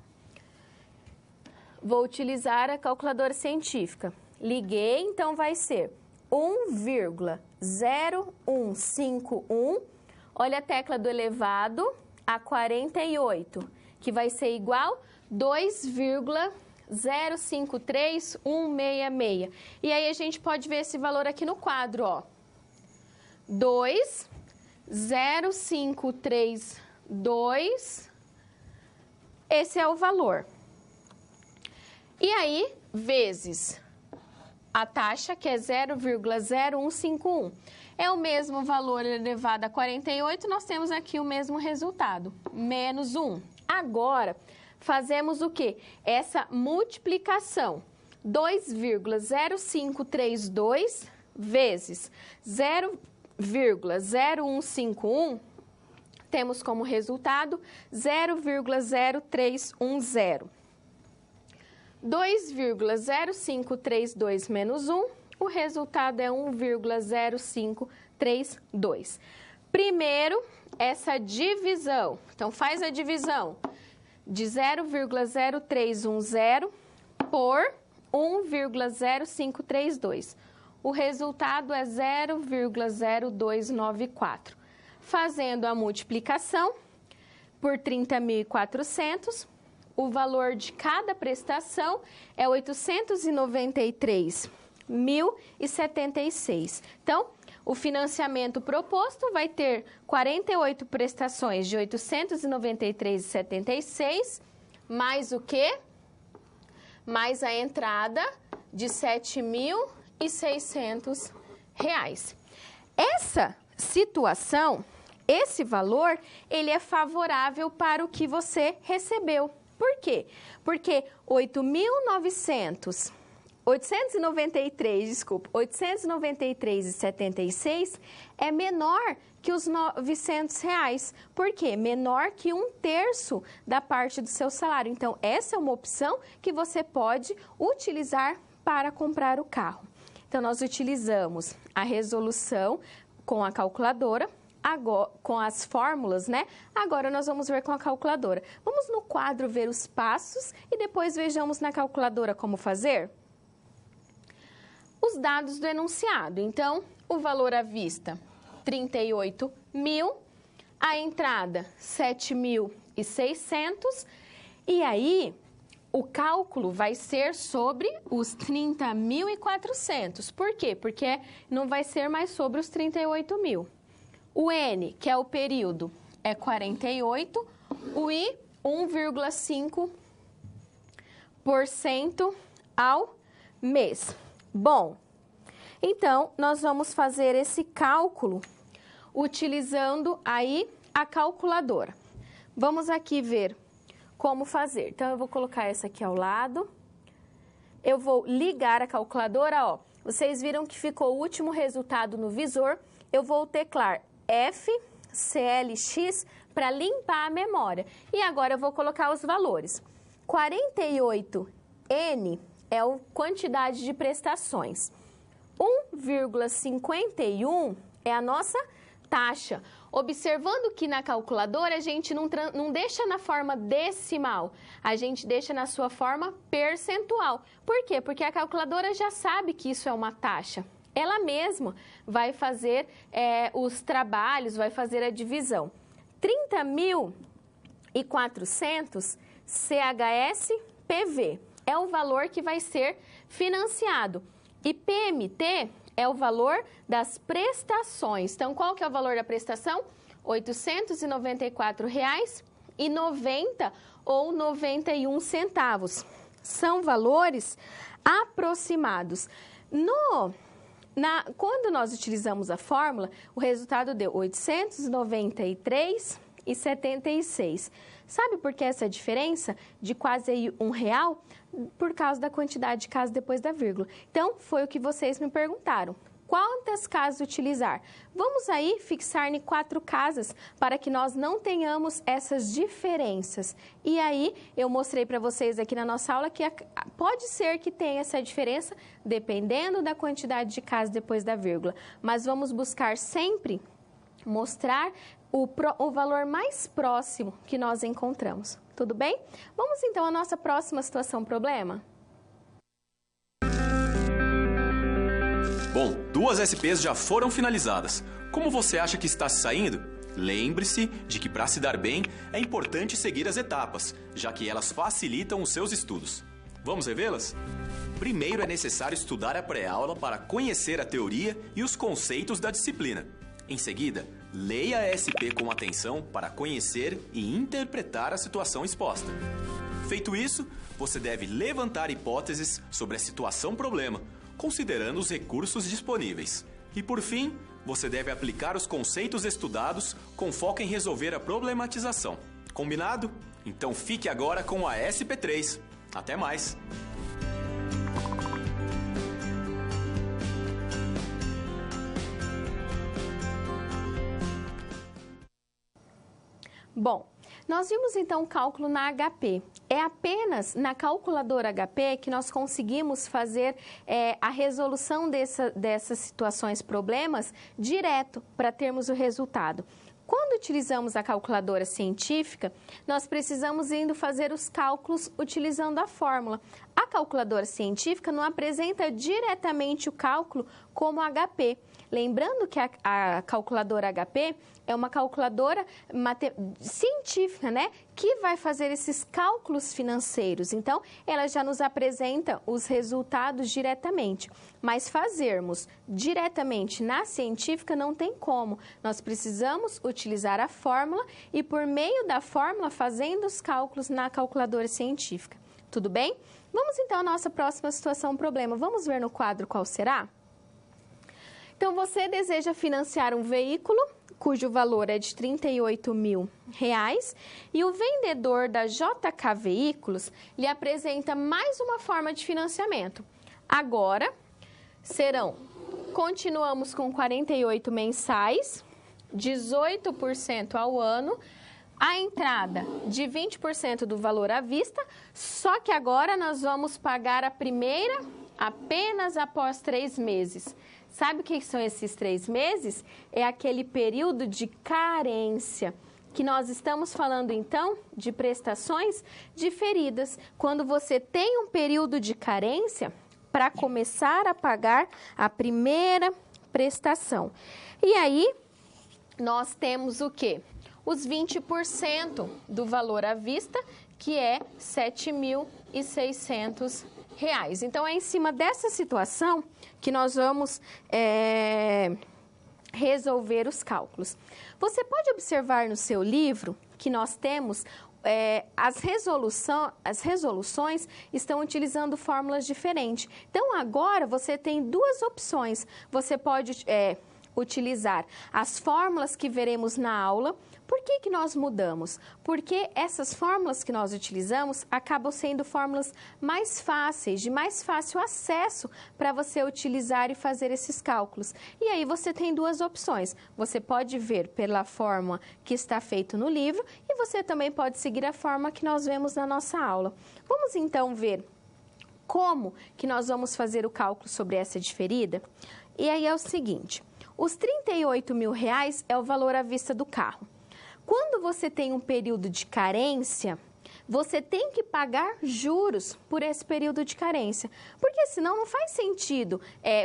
Vou utilizar a calculadora científica. Liguei, então vai ser 1,0151, olha a tecla do elevado a 48, que vai ser igual 2,053166. E aí a gente pode ver esse valor aqui no quadro, ó. 2,0532, esse é o valor. E aí, vezes a taxa, que é 0,0151. É o mesmo valor elevado a 48, nós temos aqui o mesmo resultado, menos 1. Agora, fazemos o quê? Essa multiplicação. 2,0532 vezes 0,0151, temos como resultado 0,0310. 2,0532 menos 1, o resultado é 1,0532. Primeiro, essa divisão. Então, faz a divisão de 0,0310 por 1,0532. O resultado é 0,0294. Fazendo a multiplicação por 30.400, o valor de cada prestação é 893.076. Então, o financiamento proposto vai ter 48 prestações de 893,76, mais o quê? Mais a entrada de R$ 7.600. Essa situação, esse valor, ele é favorável para o que você recebeu. Por quê? Porque 893,76 é menor que os R$900. Por quê? Menor que 1/3 da parte do seu salário. Então, essa é uma opção que você pode utilizar para comprar o carro. Então, nós utilizamos a resolução com a calculadora, agora, com as fórmulas, né? Agora nós vamos ver com a calculadora. Vamos no quadro ver os passos e depois vejamos na calculadora como fazer? Os dados do enunciado. Então, o valor à vista, 38.000, a entrada, 7.600, e aí o cálculo vai ser sobre os 30.400. Por quê? Porque não vai ser mais sobre os 38.000. O N, que é o período, é 48, o I, 1,5% ao mês. Bom, então, nós vamos fazer esse cálculo utilizando aí a calculadora. Vamos aqui ver como fazer. Então, eu vou colocar essa aqui ao lado. Eu vou ligar a calculadora, ó. Vocês viram que ficou o último resultado no visor. Eu vou teclar FCLX para limpar a memória. E agora eu vou colocar os valores. 48N é a quantidade de prestações. 1,51 é a nossa taxa. Observando que na calculadora a gente não deixa na forma decimal, a gente deixa na sua forma percentual. Por quê? Porque a calculadora já sabe que isso é uma taxa. Ela mesma vai fazer os trabalhos, vai fazer a divisão. 30.400 CHS-PV é o valor que vai ser financiado. E PMT é o valor das prestações. Então, qual que é o valor da prestação? R$ 894,90 ou 91 centavos. São valores aproximados. Quando nós utilizamos a fórmula, o resultado deu 893,76. Sabe por que essa diferença de quase R$1? Por causa da quantidade de casas depois da vírgula. Então, foi o que vocês me perguntaram. Quantas casas utilizar? Vamos aí fixar em 4 casas para que nós não tenhamos essas diferenças. E aí, eu mostrei para vocês aqui na nossa aula que pode ser que tenha essa diferença, dependendo da quantidade de casas depois da vírgula. Mas vamos buscar sempre mostrar o valor mais próximo que nós encontramos. Tudo bem? Vamos então à nossa próxima situação problema? Bom, 2 SPs já foram finalizadas. Como você acha que está se saindo? Lembre-se de que para se dar bem, é importante seguir as etapas, já que elas facilitam os seus estudos. Vamos revê-las? Primeiro é necessário estudar a pré-aula para conhecer a teoria e os conceitos da disciplina. Em seguida, leia a SP com atenção para conhecer e interpretar a situação exposta. Feito isso, você deve levantar hipóteses sobre a situação-problema, considerando os recursos disponíveis. E por fim, você deve aplicar os conceitos estudados com foco em resolver a problematização. Combinado? Então fique agora com a SP3. Até mais! Bom, nós vimos então o cálculo na HP. É apenas na calculadora HP que nós conseguimos fazer a resolução dessas situações, problemas, direto para termos o resultado. Quando utilizamos a calculadora científica, nós precisamos indo fazer os cálculos utilizando a fórmula. A calculadora científica não apresenta diretamente o cálculo como HP. Lembrando que a calculadora HP é uma calculadora científica, né? Que vai fazer esses cálculos financeiros. Então, ela já nos apresenta os resultados diretamente. Mas fazermos diretamente na científica não tem como. Nós precisamos utilizar a fórmula e, por meio da fórmula, fazendo os cálculos na calculadora científica. Tudo bem? Vamos então à nossa próxima situação, problema. Vamos ver no quadro qual será? Então, você deseja financiar um veículo cujo valor é de R$ 38.000 e o vendedor da JK Veículos lhe apresenta mais uma forma de financiamento. Agora, continuamos com 48 mensais, 18% ao ano, a entrada de 20% do valor à vista, só que agora nós vamos pagar a primeira apenas após 3 meses. Sabe o que são esses 3 meses? É aquele período de carência, que nós estamos falando então de prestações diferidas. Quando você tem um período de carência para começar a pagar a primeira prestação. E aí, nós temos o quê? Os 20% do valor à vista, que é R$ 7.600. Então, é em cima dessa situação que nós vamos resolver os cálculos. Você pode observar no seu livro que nós temos as resoluções estão utilizando fórmulas diferentes. Então, agora você tem 2 opções. Você pode utilizar as fórmulas que veremos na aula. Por que nós mudamos? Porque essas fórmulas que nós utilizamos acabam sendo fórmulas mais fáceis, de mais fácil acesso para você utilizar e fazer esses cálculos. E aí você tem 2 opções. Você pode ver pela forma que está feito no livro e você também pode seguir a forma que nós vemos na nossa aula. Vamos então ver como que nós vamos fazer o cálculo sobre essa diferida? E aí é o seguinte, os R$ 38.000 é o valor à vista do carro. Quando você tem um período de carência, você tem que pagar juros por esse período de carência. Porque senão não faz sentido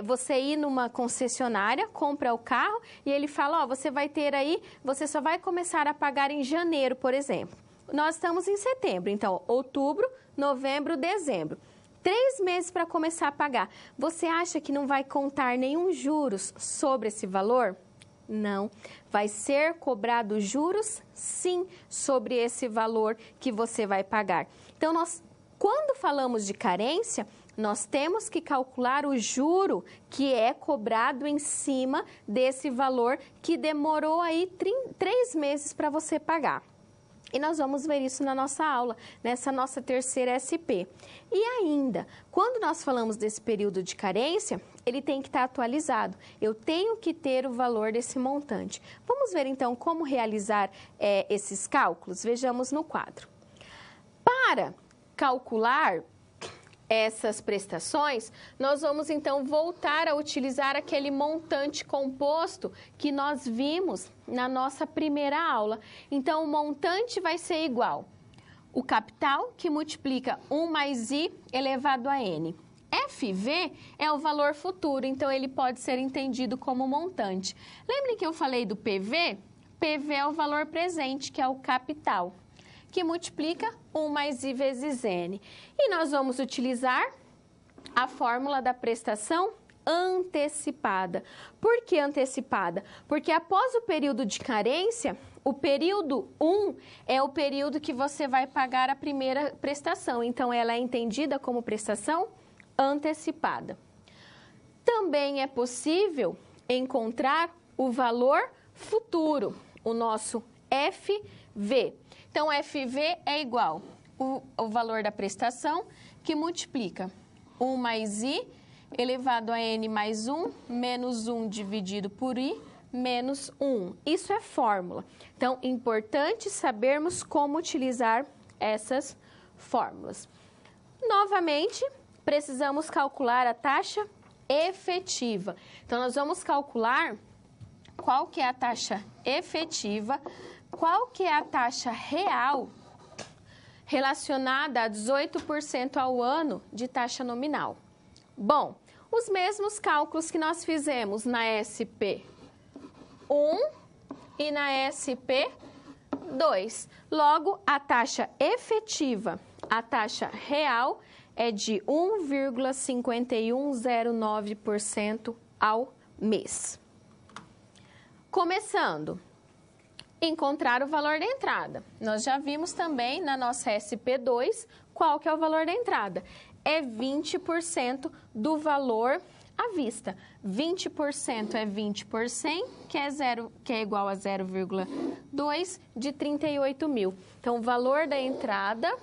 você ir numa concessionária, compra o carro e ele fala, você vai ter aí, você só vai começar a pagar em janeiro, por exemplo. Nós estamos em setembro, então outubro, novembro, dezembro. 3 meses para começar a pagar. Você acha que não vai contar nenhum juros sobre esse valor? Não. Vai ser cobrado juros, sim, sobre esse valor que você vai pagar. Então, quando falamos de carência, nós temos que calcular o juro que é cobrado em cima desse valor que demorou aí 3 meses para você pagar. E nós vamos ver isso na nossa aula, nessa nossa terceira SP. E ainda, quando nós falamos desse período de carência, ele tem que estar atualizado. Eu tenho que ter o valor desse montante. Vamos ver então como realizar esses cálculos? Vejamos no quadro. Para calcular essas prestações, nós vamos então voltar a utilizar aquele montante composto que nós vimos na nossa primeira aula. Então, o montante vai ser igual o capital, que multiplica 1 mais I elevado a N. FV é o valor futuro, então ele pode ser entendido como montante. Lembrem que eu falei do PV? PV é o valor presente, que é o capital, que multiplica 1 mais I vezes N. E nós vamos utilizar a fórmula da prestação antecipada. Por que antecipada? Porque após o período de carência, o período 1 é o período que você vai pagar a primeira prestação. Então, ela é entendida como prestação antecipada. Também é possível encontrar o valor futuro, o nosso FV. Então, FV é igual o valor da prestação, que multiplica 1 mais I elevado a N mais 1, menos 1 dividido por I, menos 1. Isso é fórmula. Então, importante sabermos como utilizar essas fórmulas. Novamente, precisamos calcular a taxa efetiva. Então, nós vamos calcular qual que é a taxa efetiva, qual que é a taxa real relacionada a 18% ao ano de taxa nominal. Bom, os mesmos cálculos que nós fizemos na SP1 e na SP2. Logo, a taxa efetiva, a taxa real, é de 1,5109% ao mês. Começando, encontrar o valor da entrada. Nós já vimos também na nossa SP2 qual que é o valor da entrada. É 20% do valor à vista. 20% é 20 por 100, que é igual a 0,2 de 38 mil. Então, o valor da entrada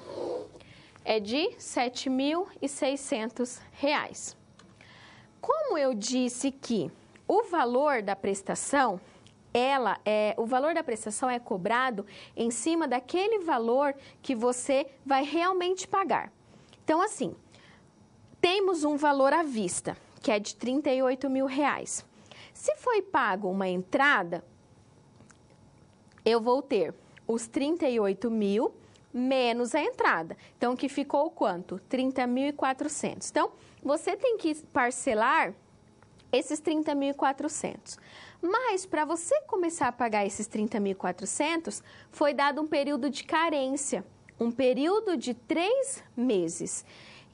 é de R$ 7.600. Como eu disse que o valor da prestação, o valor da prestação é cobrado em cima daquele valor que você vai realmente pagar. Então, assim, temos um valor à vista, que é de R$ 38 mil. Se foi pago uma entrada, eu vou ter os 38 mil menos a entrada. Então, que ficou quanto? 30.400. Então, você tem que parcelar esses 30.400. Mas, para você começar a pagar esses 30.400, foi dado um período de carência, um período de 3 meses.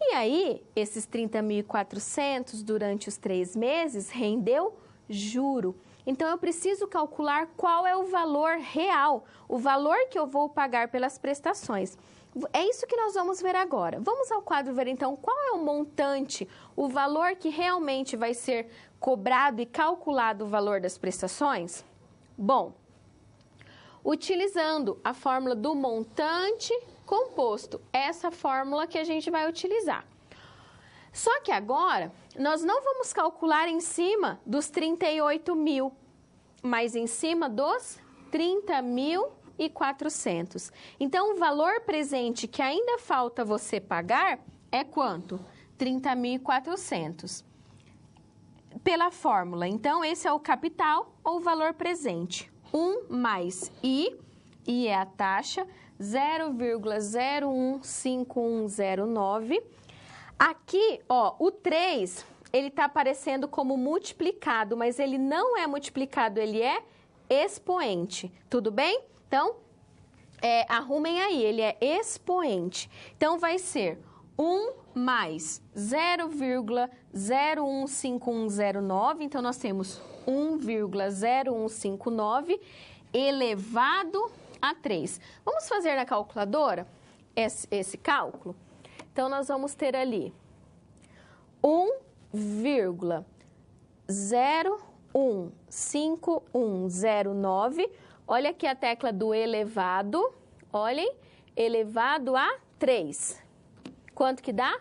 E aí, esses 30.400 durante os 3 meses rendeu juro. Então, eu preciso calcular qual é o valor real, o valor que eu vou pagar pelas prestações. É isso que nós vamos ver agora. Vamos ao quadro ver, então, qual é o montante, o valor que realmente vai ser cobrado e calculado o valor das prestações? Bom, utilizando a fórmula do montante composto, essa fórmula que a gente vai utilizar. Só que agora, nós não vamos calcular em cima dos 38 mil, mas em cima dos 30.400. Então, o valor presente que ainda falta você pagar é quanto? 30.400. Pela fórmula, então, esse é o capital ou o valor presente. 1 mais I é a taxa, 0,015109. Aqui, ó, o 3, ele está aparecendo como multiplicado, mas ele não é multiplicado, ele é expoente. Tudo bem? Então, arrumem aí, ele é expoente. Então, vai ser 1 mais 0,015109. Então, nós temos 1,0159 elevado a 3. Vamos fazer na calculadora esse cálculo? Então, nós vamos ter ali 1,015109. Olha aqui a tecla do elevado, olhem, elevado a 3. Quanto que dá?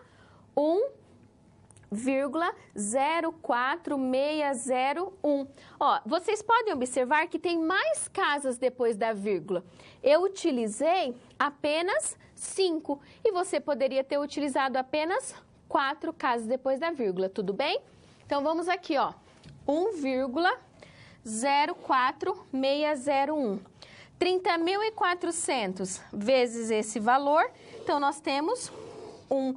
1,04601. Ó, vocês podem observar que tem mais casas depois da vírgula. Eu utilizei apenas 5 e você poderia ter utilizado apenas 4 casas depois da vírgula, tudo bem? Então, vamos aqui, ó, 1,04601. 30.400 vezes esse valor, então nós temos um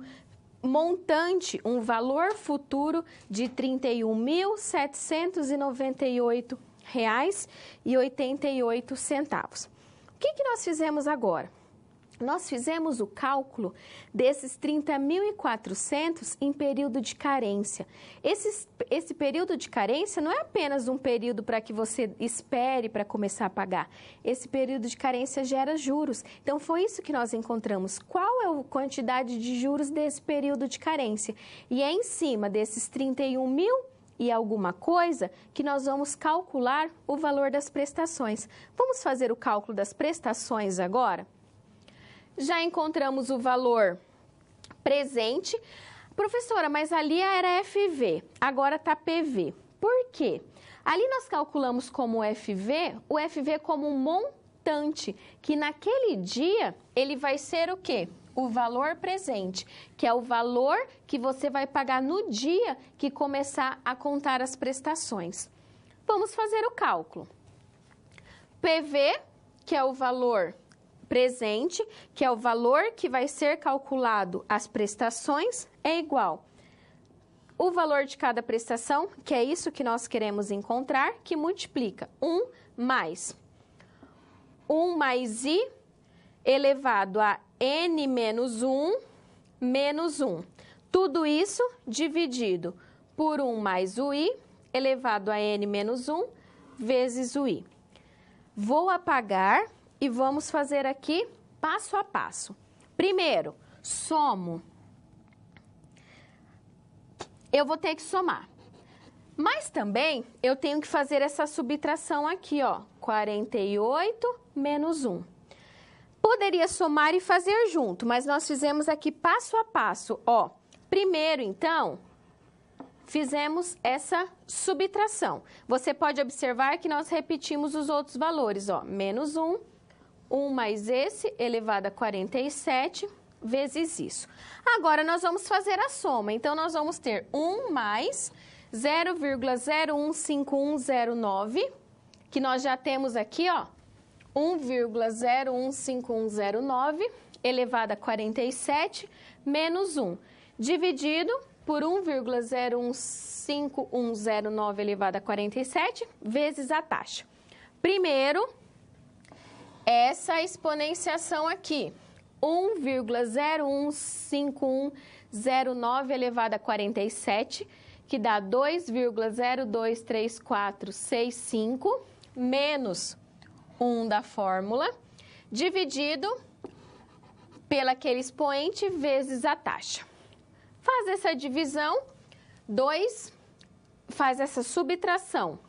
montante, um valor futuro de R$ 31.798,88. O que nós fizemos agora? Nós fizemos o cálculo desses 30.400 em período de carência. Esse período de carência não é apenas um período para que você espere para começar a pagar. Esse período de carência gera juros. Então, foi isso que nós encontramos. Qual é a quantidade de juros desse período de carência? E é em cima desses 31.000 e alguma coisa que nós vamos calcular o valor das prestações. Vamos fazer o cálculo das prestações agora? Já encontramos o valor presente. Professora, mas ali era FV, agora está PV. Por quê? Ali nós calculamos como FV, o FV como um montante, que naquele dia ele vai ser o quê? O valor presente, que é o valor que você vai pagar no dia que começar a contar as prestações. Vamos fazer o cálculo. PV, que é o valor presente, que é o valor que vai ser calculado as prestações, é igual o valor de cada prestação, que é isso que nós queremos encontrar, que multiplica 1 mais I elevado a N menos 1 menos 1. Tudo isso dividido por 1 mais o I elevado a N menos 1 vezes o I. Vou apagar e vamos fazer aqui passo a passo. Primeiro, somo. Eu vou ter que somar. Mas também eu tenho que fazer essa subtração aqui, ó. 48 menos 1. Poderia somar e fazer junto, mas nós fizemos aqui passo a passo, ó. Primeiro, então, fizemos essa subtração. Você pode observar que nós repetimos os outros valores, ó. Menos 1. 1 mais esse, elevado a 47, vezes isso. Agora, nós vamos fazer a soma. Então, nós vamos ter 1 mais 0,015109, que nós já temos aqui, ó, 1,015109, elevado a 47, menos 1, dividido por 1,015109, elevado a 47, vezes a taxa. Primeiro, essa exponenciação aqui, 1,015109 elevado a 47, que dá 2,023465, menos 1 da fórmula, dividido pelaquele expoente vezes a taxa. Faz essa divisão, 2, faz essa subtração,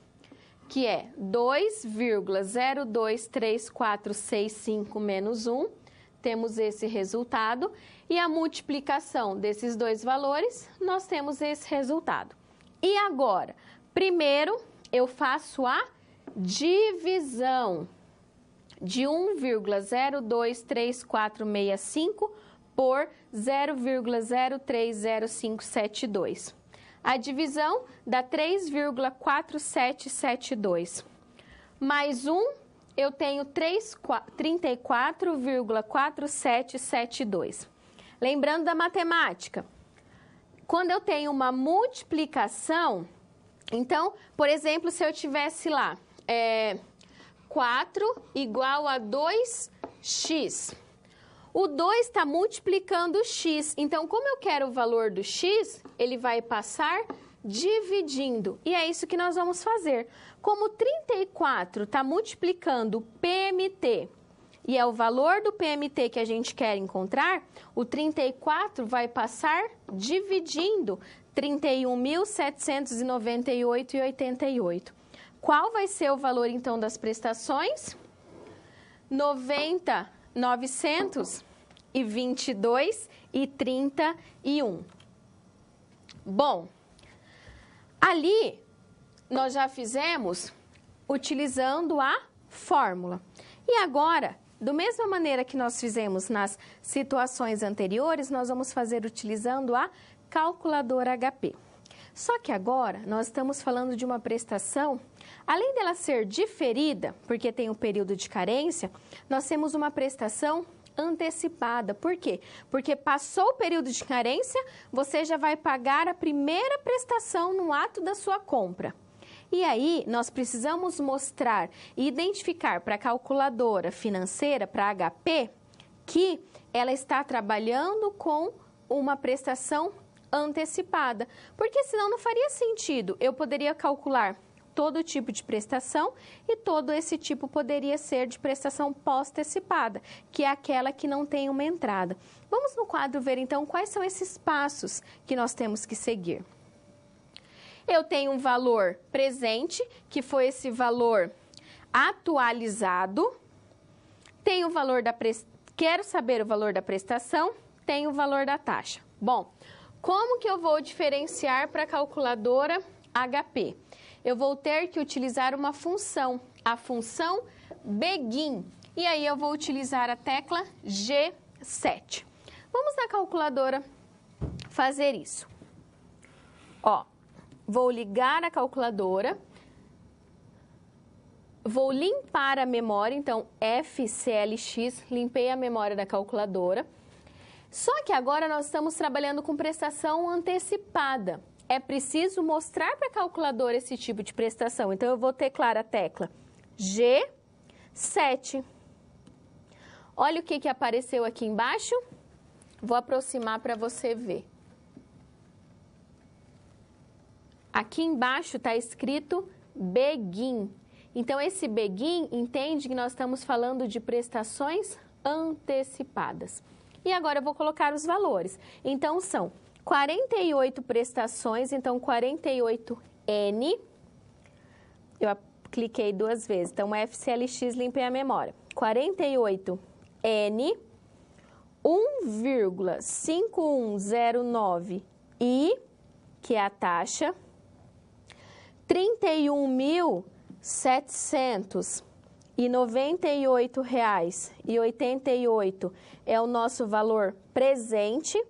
que é 2,023465 menos 1, temos esse resultado, e a multiplicação desses dois valores, nós temos esse resultado. E agora, primeiro, eu faço a divisão de 1,023465 por 0,030572. A divisão dá 3,4772. Mais 1, eu tenho 34,4772. Lembrando da matemática, quando eu tenho uma multiplicação, então, por exemplo, se eu tivesse lá 4 igual a 2x, o 2 está multiplicando o x, então, como eu quero o valor do x, ele vai passar dividindo, e é isso que nós vamos fazer. Como 34 está multiplicando o PMT, e é o valor do PMT que a gente quer encontrar, o 34 vai passar dividindo 31.798,88. Qual vai ser o valor, então, das prestações? R$ 922,31. Bom, ali nós já fizemos utilizando a fórmula. E agora, da mesma maneira que nós fizemos nas situações anteriores, nós vamos fazer utilizando a calculadora HP. Só que agora nós estamos falando de uma prestação, além dela ser diferida, porque tem um período de carência, nós temos uma prestação antecipada. Por quê? Porque passou o período de carência, você já vai pagar a primeira prestação no ato da sua compra. E aí, nós precisamos mostrar e identificar para a calculadora financeira, para a HP, que ela está trabalhando com uma prestação antecipada. Porque senão não faria sentido. Eu poderia calcular todo tipo de prestação e todo esse tipo poderia ser de prestação pós-antecipada, que é aquela que não tem uma entrada. Vamos no quadro ver, então, quais são esses passos que nós temos que seguir. Eu tenho um valor presente, que foi esse valor atualizado. Tenho o valor da quero saber o valor da prestação, tenho o valor da taxa. Bom, como que eu vou diferenciar para a calculadora HP? Eu vou ter que utilizar uma função, a função Begin. E aí eu vou utilizar a tecla G7. Vamos na calculadora fazer isso. Ó. Vou ligar a calculadora, vou limpar a memória, então FCLX, limpei a memória da calculadora. Só que agora nós estamos trabalhando com prestação antecipada. É preciso mostrar para a calculadora esse tipo de prestação. Então, eu vou teclar a tecla G7. Olha o que apareceu aqui embaixo. Vou aproximar para você ver. Aqui embaixo está escrito Begin. Então, esse Begin entende que nós estamos falando de prestações antecipadas. E agora eu vou colocar os valores. Então, são 48 prestações, então 48N. Eu cliquei duas vezes, então FCLX, limpei a memória. 48N, 1,5109I, que é a taxa. R$ 31.798,88 é o nosso valor presente.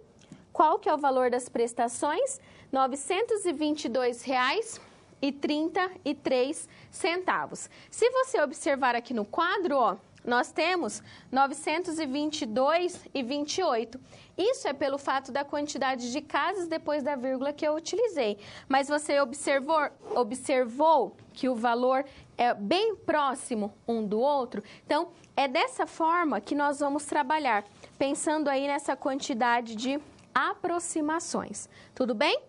Qual que é o valor das prestações? R$ 922,33. Se você observar aqui no quadro, ó, nós temos 922,28. Isso é pelo fato da quantidade de casas depois da vírgula que eu utilizei. Mas você observou que o valor é bem próximo um do outro? Então, é dessa forma que nós vamos trabalhar, pensando aí nessa quantidade de aproximações. Tudo bem?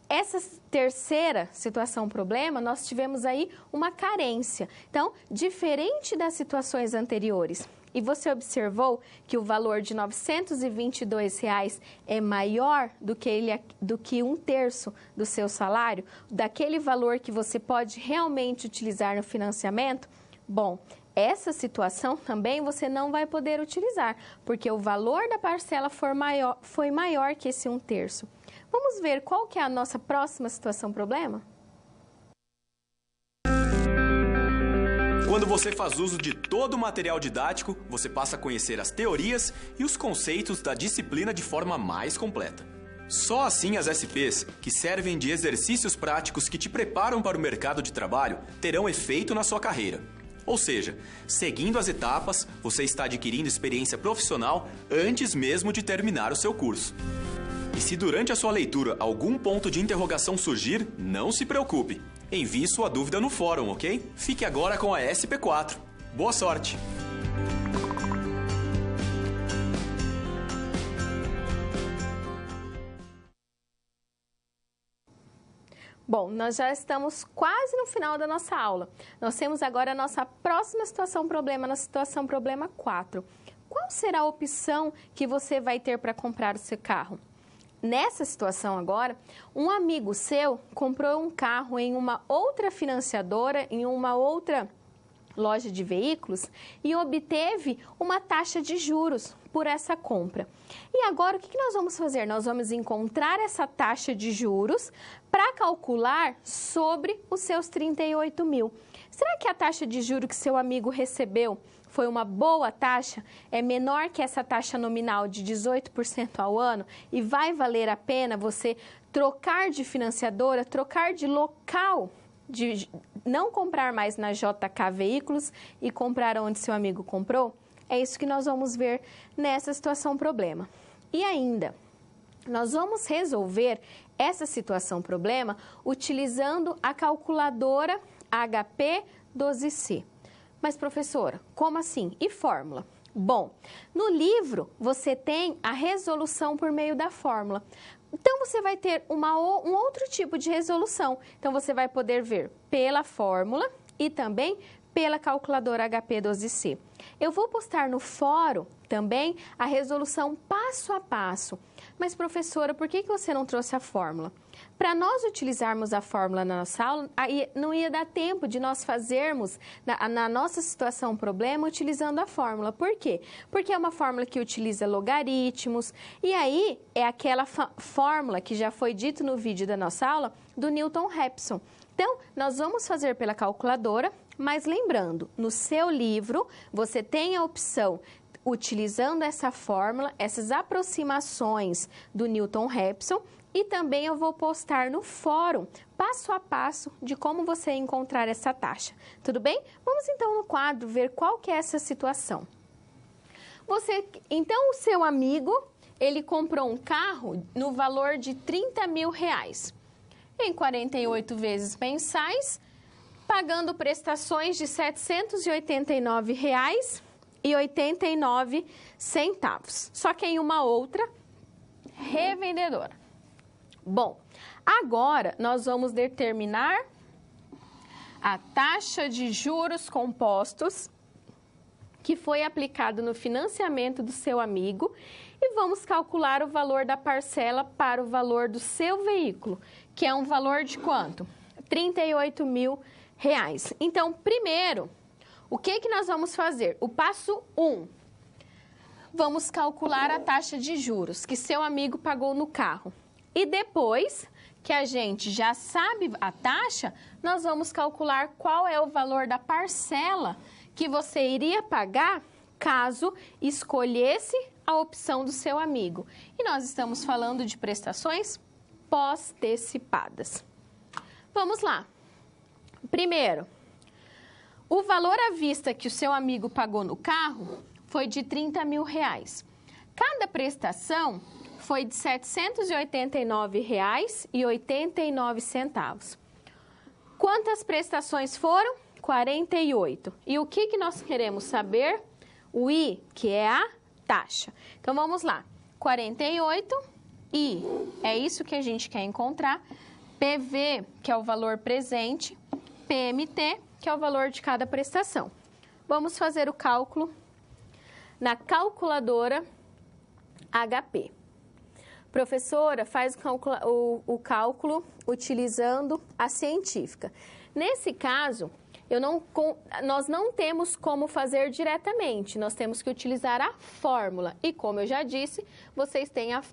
Essa terceira situação problema, nós tivemos aí uma carência. Então, diferente das situações anteriores, e você observou que o valor de R$ 922 é maior do que 1/3 do seu salário, daquele valor que você pode realmente utilizar no financiamento? Bom, essa situação também você não vai poder utilizar, porque o valor da parcela foi maior que esse 1/3. Vamos ver qual que é a nossa próxima situação problema? Quando você faz uso de todo o material didático, você passa a conhecer as teorias e os conceitos da disciplina de forma mais completa. Só assim as SPs, que servem de exercícios práticos que te preparam para o mercado de trabalho, terão efeito na sua carreira. Ou seja, seguindo as etapas, você está adquirindo experiência profissional antes mesmo de terminar o seu curso. E se durante a sua leitura algum ponto de interrogação surgir, não se preocupe. Envie sua dúvida no fórum, ok? Fique agora com a SP4. Boa sorte! Bom, nós já estamos quase no final da nossa aula. Nós temos agora a nossa próxima situação problema, na situação problema 4. Qual será a opção que você vai ter para comprar o seu carro? Nessa situação agora, um amigo seu comprou um carro em uma outra financiadora, em uma outra loja de veículos e obteve uma taxa de juros por essa compra. E agora, o que nós vamos fazer? Nós vamos encontrar essa taxa de juros para calcular sobre os seus 38 mil. Será que a taxa de juros que seu amigo recebeu foi uma boa taxa? É menor que essa taxa nominal de 18% ao ano? E vai valer a pena você trocar de financiadora, trocar de local, de não comprar mais na JK Veículos e comprar onde seu amigo comprou? É isso que nós vamos ver nessa situação problema. E ainda, nós vamos resolver essa situação problema utilizando a calculadora HP 12C. Mas, professora, como assim? E fórmula? Bom, no livro você tem a resolução por meio da fórmula. Então, você vai ter um outro tipo de resolução. Então, você vai poder ver pela fórmula e também pela calculadora HP 12C. Eu vou postar no fórum também a resolução passo a passo. Mas, professora, por que você não trouxe a fórmula? Para nós utilizarmos a fórmula na nossa aula, aí não ia dar tempo de nós fazermos, na nossa situação problema, utilizando a fórmula. Por quê? Porque é uma fórmula que utiliza logaritmos, e aí é aquela fórmula que já foi dito no vídeo da nossa aula, do Newton-Raphson. Então, nós vamos fazer pela calculadora, mas lembrando, no seu livro, você tem a opção, utilizando essa fórmula, essas aproximações do Newton-Raphson, e também eu vou postar no fórum, passo a passo, de como você encontrar essa taxa. Tudo bem? Vamos então no quadro ver qual que é essa situação. Então, o seu amigo, ele comprou um carro no valor de 30 mil reais. Em 48 vezes mensais, pagando prestações de R$ 789,89. Só que em uma outra revendedora. Bom, agora nós vamos determinar a taxa de juros compostos que foi aplicado no financiamento do seu amigo e vamos calcular o valor da parcela para o valor do seu veículo, que é um valor de quanto? R$ 38 mil. Então, primeiro, o que nós vamos fazer? O passo 1. Vamos calcular a taxa de juros que seu amigo pagou no carro. E depois que a gente já sabe a taxa, nós vamos calcular qual é o valor da parcela que você iria pagar caso escolhesse a opção do seu amigo. E nós estamos falando de prestações pós-antecipadas. Vamos lá. Primeiro, o valor à vista que o seu amigo pagou no carro foi de R$ 30 mil. Cada prestação foi de R$ 789,89. Quantas prestações foram? 48. E o que nós queremos saber? O I, que é a taxa. Então, vamos lá. 48 I, é isso que a gente quer encontrar. PV, que é o valor presente. PMT, que é o valor de cada prestação. Vamos fazer o cálculo na calculadora HP. Professora, faz o cálculo utilizando a científica. Nesse caso, nós não temos como fazer diretamente, nós temos que utilizar a fórmula. E como eu já disse, vocês têm a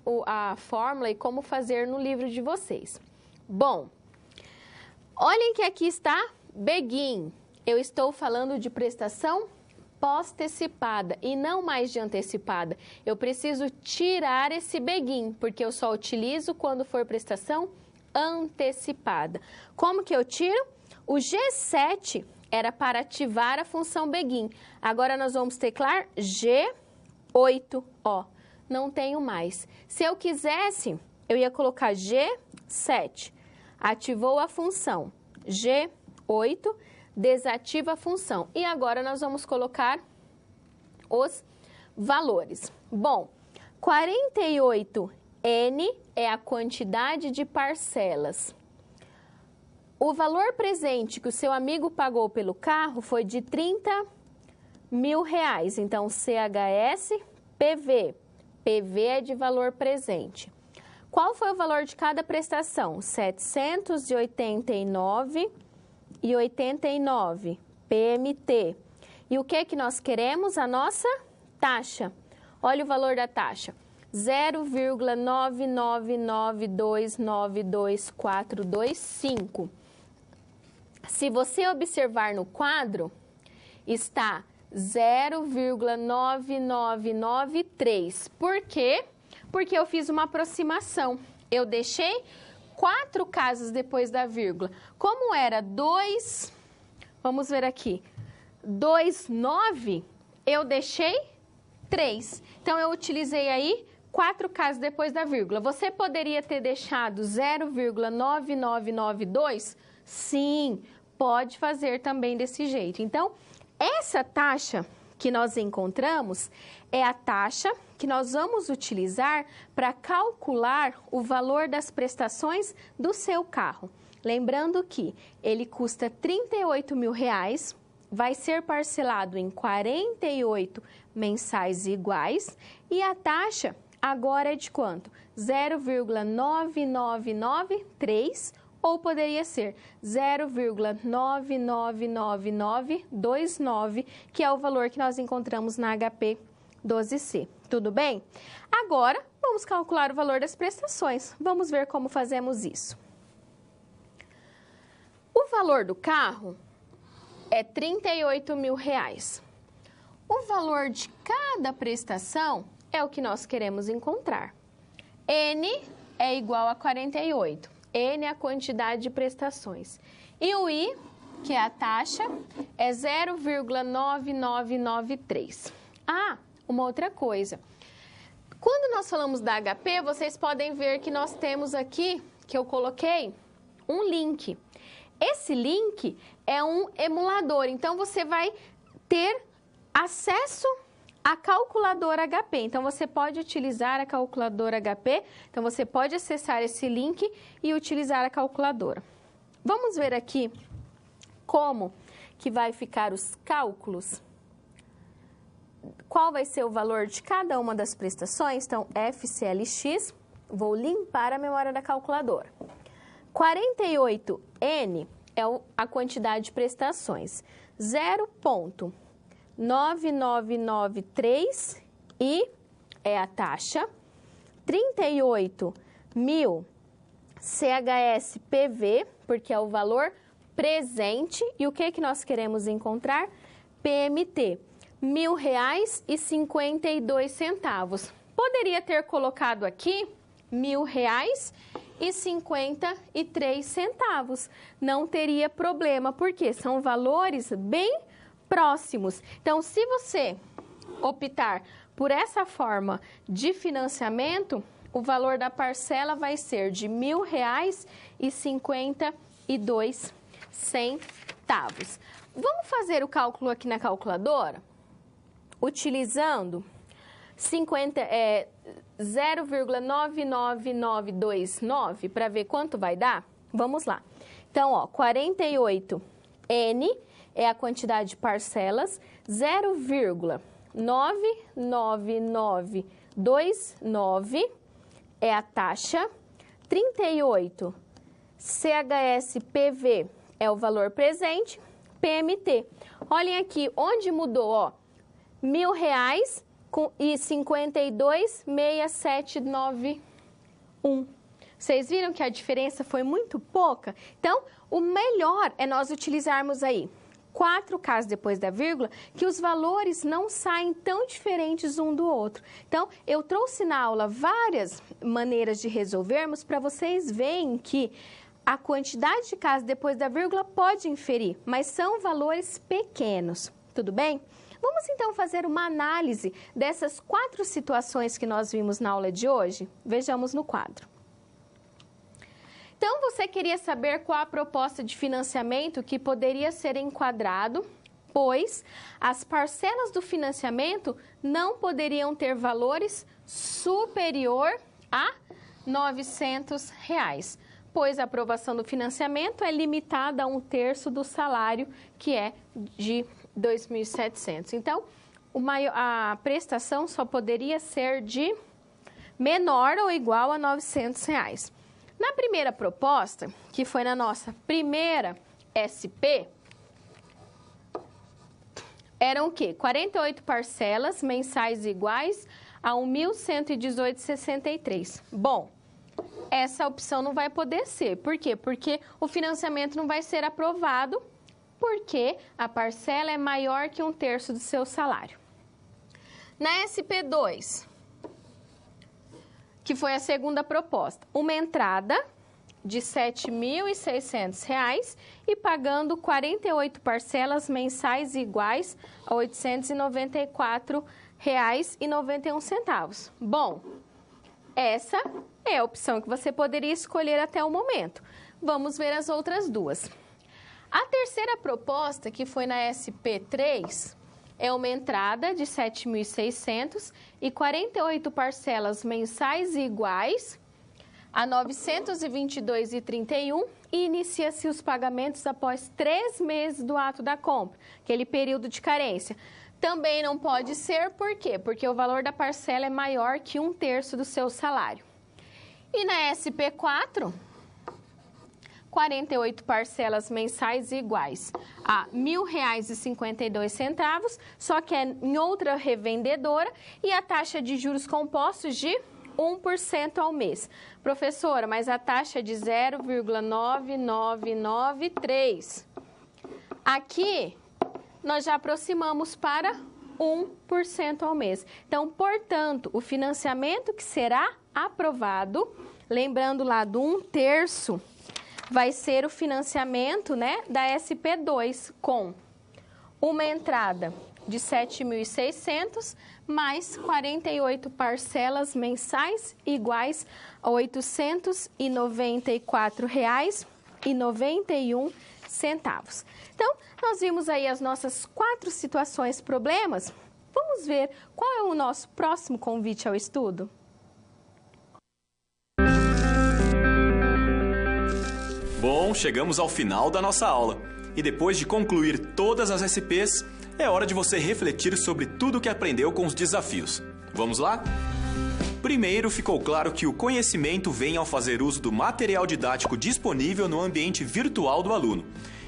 fórmula e como fazer no livro de vocês. Bom, olhem que aqui está Begin. Eu estou falando de prestação pós-antecipada e não mais de antecipada. Eu preciso tirar esse Begin, porque eu só utilizo quando for prestação antecipada. Como que eu tiro? O G7 era para ativar a função Begin. Agora nós vamos teclar G8. Ó, não tenho mais. Se eu quisesse, eu ia colocar G7. Ativou a função. G8, desativa a função. E agora nós vamos colocar os valores. Bom, 48N é a quantidade de parcelas. O valor presente que o seu amigo pagou pelo carro foi de 30 mil reais. Então, CHS, PV. PV é de valor presente. Qual foi o valor de cada prestação? 789,89. PMT. E o que nós queremos? A nossa taxa. Olha o valor da taxa. 0,999292425. Se você observar no quadro, está 0,9993. Por quê? Porque eu fiz uma aproximação. Eu deixei 4 casas depois da vírgula. Como era 2, vamos ver aqui, 2,9, eu deixei 3. Então, eu utilizei aí 4 casas depois da vírgula. Você poderia ter deixado 0,9992? Sim, pode fazer também desse jeito. Então, essa taxa que nós encontramos é a taxa que nós vamos utilizar para calcular o valor das prestações do seu carro. Lembrando que ele custa R$38 mil, vai ser parcelado em 48 mensais iguais e a taxa agora é de quanto? 0,9993 ou poderia ser 0,99929, que é o valor que nós encontramos na HP 12C. Tudo bem? Agora, vamos calcular o valor das prestações. Vamos ver como fazemos isso. O valor do carro é R$38 mil. O valor de cada prestação é o que nós queremos encontrar. N é igual a 48. N é a quantidade de prestações. E o I, que é a taxa, é 0,9993. Ah, uma outra coisa. Quando nós falamos da HP, vocês podem ver que nós temos aqui, que eu coloquei, um link. Esse link é um emulador, então você vai ter acesso à calculadora HP. Então, você pode utilizar a calculadora HP, então você pode acessar esse link e utilizar a calculadora. Vamos ver aqui como que vai ficar os cálculos. Qual vai ser o valor de cada uma das prestações? Então, FCLX, vou limpar a memória da calculadora. 48N é a quantidade de prestações, 0,9993 I é a taxa, 38 mil CHSPV, porque é o valor presente, e o que nós queremos encontrar? PMT, R$1.000,52. Poderia ter colocado aqui R$1.000,53. Não teria problema, porque são valores bem próximos. Então, se você optar por essa forma de financiamento, o valor da parcela vai ser de R$1.000,52. Vamos fazer o cálculo aqui na calculadora? Utilizando 0,99929 para ver quanto vai dar? Vamos lá. Então, ó, 48N é a quantidade de parcelas, 0,99929 é a taxa, 38 CHSPV é o valor presente, PMT. Olhem aqui, onde mudou, ó, R$1.000,52,6791. Vocês viram que a diferença foi muito pouca? Então, o melhor é nós utilizarmos aí 4 casas depois da vírgula, que os valores não saem tão diferentes um do outro. Então, eu trouxe na aula várias maneiras de resolvermos para vocês verem que a quantidade de casas depois da vírgula pode inferir, mas são valores pequenos. Tudo bem? Vamos então fazer uma análise dessas 4 situações que nós vimos na aula de hoje? Vejamos no quadro. Então, você queria saber qual a proposta de financiamento que poderia ser enquadrado, pois as parcelas do financiamento não poderiam ter valores superior a R$900, pois a aprovação do financiamento é limitada a 1/3 do salário, que é de R$2.700. Então, a prestação só poderia ser de menor ou igual a R$900. Na primeira proposta, que foi na nossa primeira SP, eram o quê? 48 parcelas mensais iguais a R$ 1.118,63. Bom, essa opção não vai poder ser. Por quê? Porque o financiamento não vai ser aprovado, porque a parcela é maior que 1/3 do seu salário. Na SP2, que foi a segunda proposta, uma entrada de R$ 7.600 e pagando 48 parcelas mensais iguais a R$ 894,91. Bom, essa é a opção que você poderia escolher até o momento. Vamos ver as outras duas. A terceira proposta, que foi na SP3, é uma entrada de R$ 7.600 e 48 parcelas mensais iguais a R$ 922,31 e inicia-se os pagamentos após 3 meses do ato da compra, aquele período de carência. Também não pode ser, por quê? Porque o valor da parcela é maior que 1/3 do seu salário. E na SP4, 48 parcelas mensais iguais a R$ 1.052, só que é em outra revendedora e a taxa de juros compostos de 1% ao mês. Professora, mas a taxa é de 0,9993. Aqui, nós já aproximamos para 1% ao mês. Então, portanto, o financiamento que será aprovado, lembrando lá do 1/3, vai ser o financiamento, né, da SP2, com uma entrada de R$ 7.600 mais 48 parcelas mensais iguais a R$ 894,91. Então, nós vimos aí as nossas 4 situações, problemas. Vamos ver qual é o nosso próximo convite ao estudo? Bom, chegamos ao final da nossa aula. E depois de concluir todas as SPs, é hora de você refletir sobre tudo o que aprendeu com os desafios. Vamos lá? Primeiro, ficou claro que o conhecimento vem ao fazer uso do material didático disponível no ambiente virtual do aluno.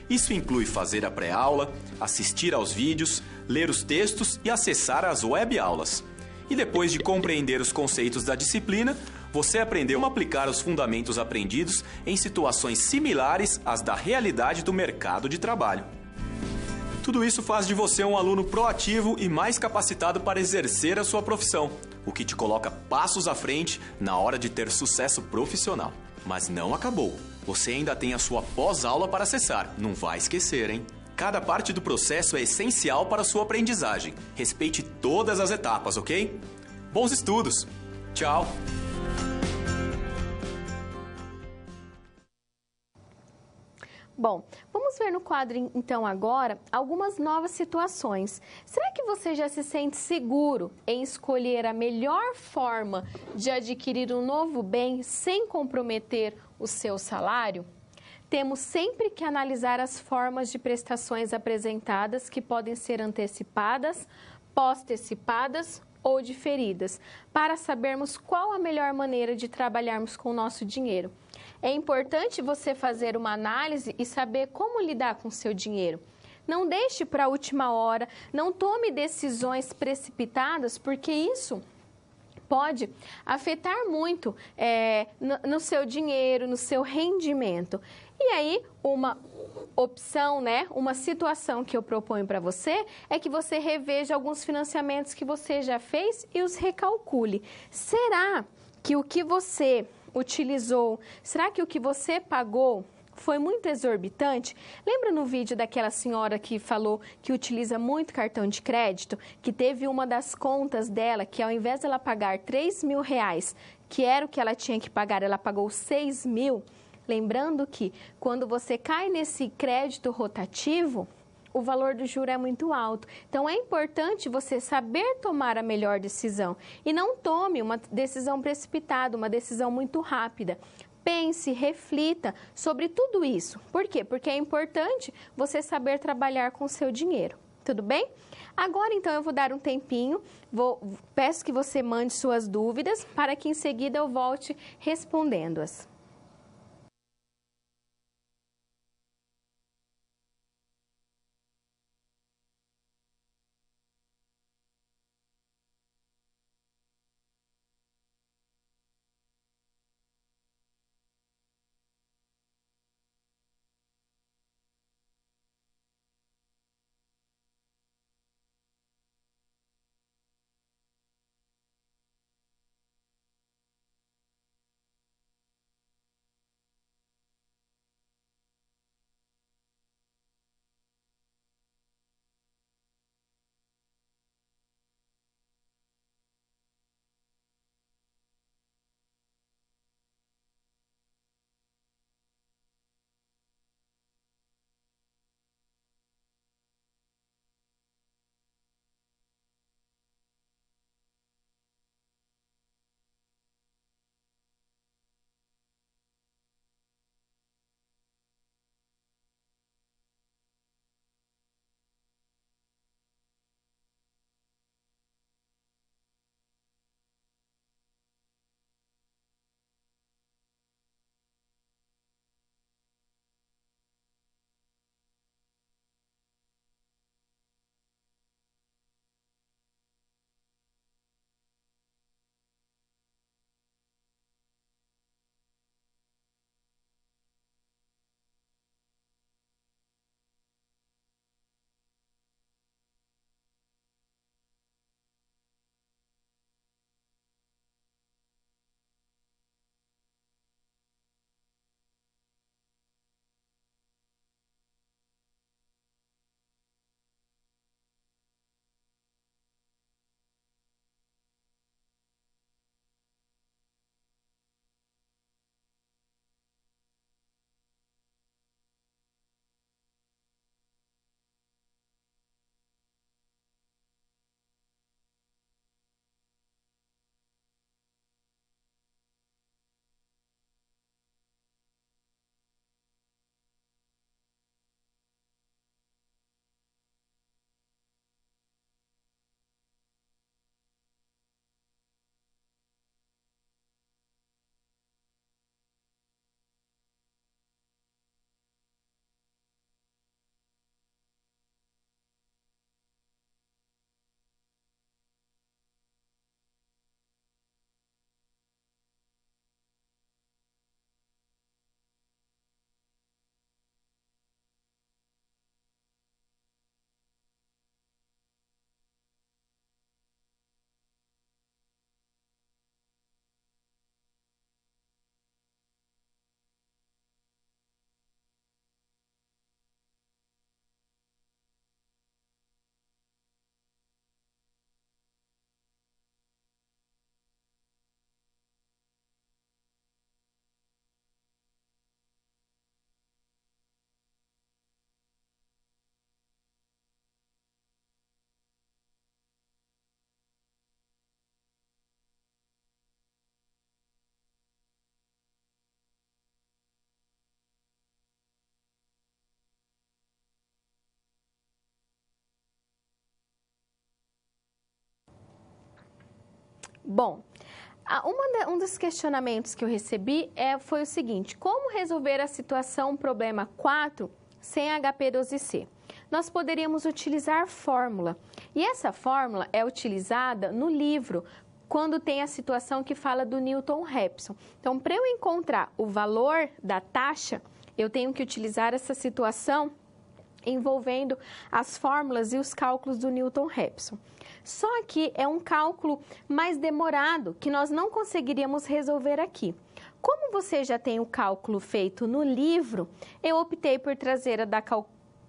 Isso inclui fazer a pré-aula, assistir aos vídeos, ler os textos e acessar as web-aulas. E depois de compreender os conceitos da disciplina, você aprendeu a aplicar os fundamentos aprendidos em situações similares às da realidade do mercado de trabalho. Tudo isso faz de você um aluno proativo e mais capacitado para exercer a sua profissão, o que te coloca passos à frente na hora de ter sucesso profissional. Mas não acabou. Você ainda tem a sua pós-aula para acessar. Não vai esquecer, hein? Cada parte do processo é essencial para a sua aprendizagem. Respeite todas as etapas, ok? Bons estudos! Tchau! Bom, vamos ver no quadro, então, agora, algumas novas situações. Será que você já se sente seguro em escolher a melhor forma de adquirir um novo bem sem comprometer o seu salário? Temos sempre que analisar as formas de prestações apresentadas que podem ser antecipadas, pós-antecipadas ou diferidas, para sabermos qual a melhor maneira de trabalharmos com o nosso dinheiro. É importante você fazer uma análise e saber como lidar com o seu dinheiro. Não deixe para a última hora, não tome decisões precipitadas, porque isso pode afetar muito no seu dinheiro, no seu rendimento. E aí, uma opção, né, uma situação que eu proponho para você é que você reveja alguns financiamentos que você já fez e os recalcule. Será que o que você utilizou, será que o que você pagou foi muito exorbitante? Lembra no vídeo daquela senhora que falou que utiliza muito cartão de crédito, que teve uma das contas dela que ao invés dela pagar R$3.000, que era o que ela tinha que pagar, ela pagou R$6.000? Lembrando que quando você cai nesse crédito rotativo, o valor do juro é muito alto. Então, é importante você saber tomar a melhor decisão e não tome uma decisão precipitada, uma decisão muito rápida. Pense, reflita sobre tudo isso. Por quê? Porque é importante você saber trabalhar com o seu dinheiro. Tudo bem? Agora, então, eu vou dar um tempinho, peço que você mande suas dúvidas para que em seguida eu volte respondendo-as. Bom, um dos questionamentos que eu recebi foi o seguinte: como resolver a situação problema 4 sem HP12C? Nós poderíamos utilizar fórmula, e essa fórmula é utilizada no livro quando tem a situação que fala do Newton-Raphson. Então, para eu encontrar o valor da taxa, eu tenho que utilizar essa situação envolvendo as fórmulas e os cálculos do Newton-Raphson. Só que é um cálculo mais demorado, que nós não conseguiríamos resolver aqui. Como você já tem o cálculo feito no livro, eu optei por trazer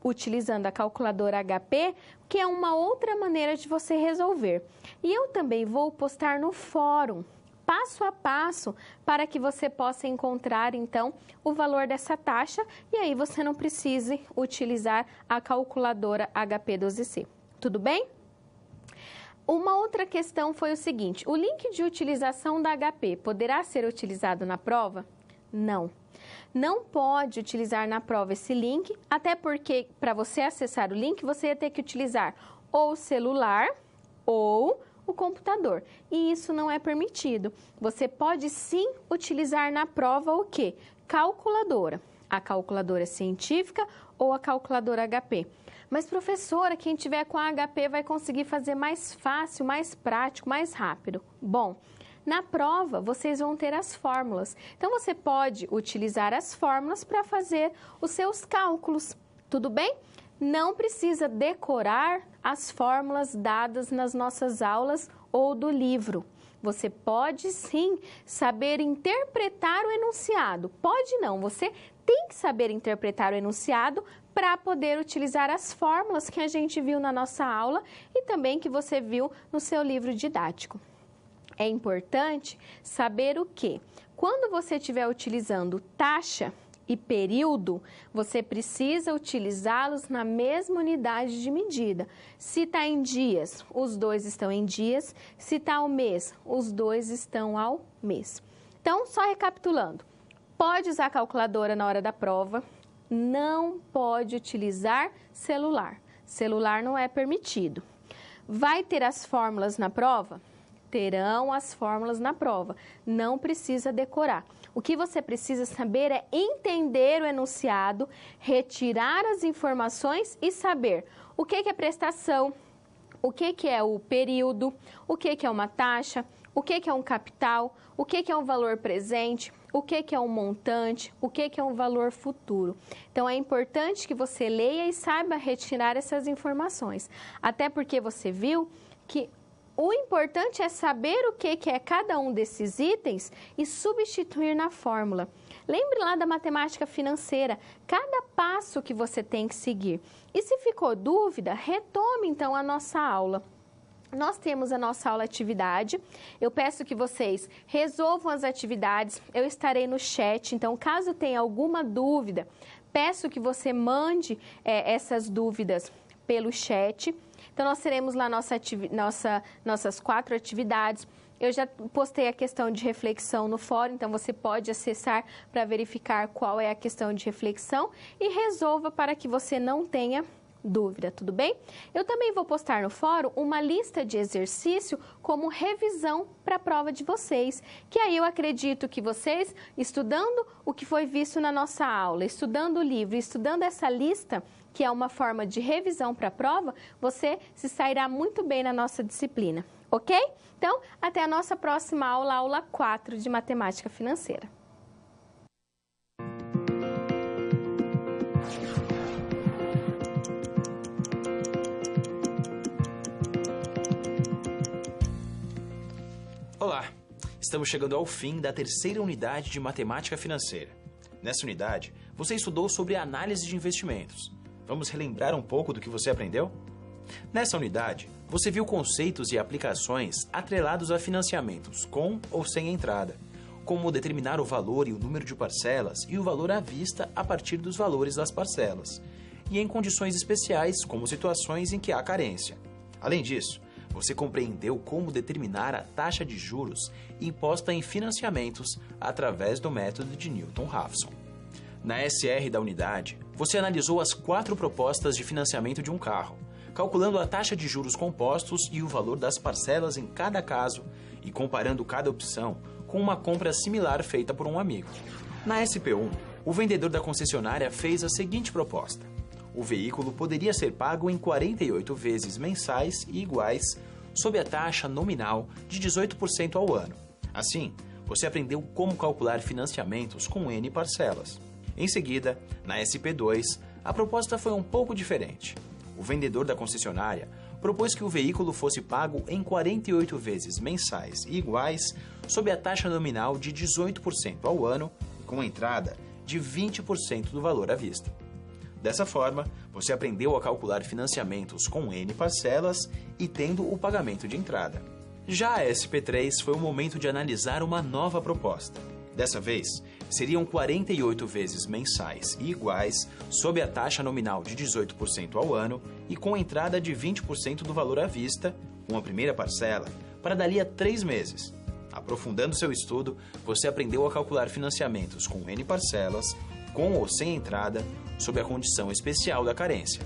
utilizando a calculadora HP, que é uma outra maneira de você resolver. E eu também vou postar no fórum, passo a passo, para que você possa encontrar, então, o valor dessa taxa e aí você não precise utilizar a calculadora HP12C. Tudo bem? Uma outra questão foi o seguinte: o link de utilização da HP poderá ser utilizado na prova? Não. Não pode utilizar na prova esse link, até porque para você acessar o link, você ia ter que utilizar ou o celular ou o computador. E isso não é permitido. Você pode sim utilizar na prova o quê? Calculadora. A calculadora científica ou a calculadora HP. Mas, professora, quem tiver com a HP vai conseguir fazer mais fácil, mais prático, mais rápido. Bom, na prova, vocês vão ter as fórmulas. Então, você pode utilizar as fórmulas para fazer os seus cálculos. Tudo bem? Não precisa decorar as fórmulas dadas nas nossas aulas ou do livro. Você pode, sim, saber interpretar o enunciado. Pode não, você tem que saber interpretar o enunciado para poder utilizar as fórmulas que a gente viu na nossa aula e também que você viu no seu livro didático. É importante saber o quê? Quando você estiver utilizando taxa e período, você precisa utilizá-los na mesma unidade de medida. Se está em dias, os dois estão em dias. Se está ao mês, os dois estão ao mês. Então, só recapitulando, pode usar calculadora na hora da prova, não pode utilizar celular. Celular não é permitido. Vai ter as fórmulas na prova? Terão as fórmulas na prova, não precisa decorar. O que você precisa saber é entender o enunciado, retirar as informações e saber o que é prestação, o que é o período, o que é uma taxa, o que é um capital, o que é um valor presente, o que é um montante, o que é um valor futuro. Então, é importante que você leia e saiba retirar essas informações, até porque você viu que o importante é saber o que é cada um desses itens e substituir na fórmula. Lembre lá da matemática financeira, cada passo que você tem que seguir. E se ficou dúvida, retome então a nossa aula. Nós temos a nossa aula atividade. Eu peço que vocês resolvam as atividades. Eu estarei no chat, então caso tenha alguma dúvida, peço que você mande essas dúvidas pelo chat. Então, nós teremos lá nossas 4 atividades. Eu já postei a questão de reflexão no fórum, então você pode acessar para verificar qual é a questão de reflexão e resolva para que você não tenha dúvida, tudo bem? Eu também vou postar no fórum uma lista de exercício como revisão para a prova de vocês, que aí eu acredito que vocês, estudando o que foi visto na nossa aula, estudando o livro, estudando essa lista, que é uma forma de revisão para a prova, você se sairá muito bem na nossa disciplina, ok? Então, até a nossa próxima aula, aula 4 de Matemática Financeira. Olá, estamos chegando ao fim da terceira unidade de Matemática Financeira. Nessa unidade, você estudou sobre análise de investimentos. Vamos relembrar um pouco do que você aprendeu? Nessa unidade, você viu conceitos e aplicações atrelados a financiamentos com ou sem entrada, como determinar o valor e o número de parcelas e o valor à vista a partir dos valores das parcelas, e em condições especiais, como situações em que há carência. Além disso, você compreendeu como determinar a taxa de juros imposta em financiamentos através do método de Newton-Raphson. Na SR da unidade, você analisou as 4 propostas de financiamento de um carro, calculando a taxa de juros compostos e o valor das parcelas em cada caso e comparando cada opção com uma compra similar feita por um amigo. Na SP1, o vendedor da concessionária fez a seguinte proposta. O veículo poderia ser pago em 48 vezes mensais e iguais, sob a taxa nominal de 18% ao ano. Assim, você aprendeu como calcular financiamentos com N parcelas. Em seguida, na SP2, a proposta foi um pouco diferente. O vendedor da concessionária propôs que o veículo fosse pago em 48 vezes mensais e iguais, sob a taxa nominal de 18% ao ano, com entrada de 20% do valor à vista. Dessa forma, você aprendeu a calcular financiamentos com N parcelas e tendo o pagamento de entrada. Já a SP3 foi o momento de analisar uma nova proposta. Dessa vez, seriam 48 vezes mensais e iguais, sob a taxa nominal de 18% ao ano e com entrada de 20% do valor à vista, com a primeira parcela, para dali a 3 meses. Aprofundando seu estudo, você aprendeu a calcular financiamentos com N parcelas, com ou sem entrada, sob a condição especial da carência.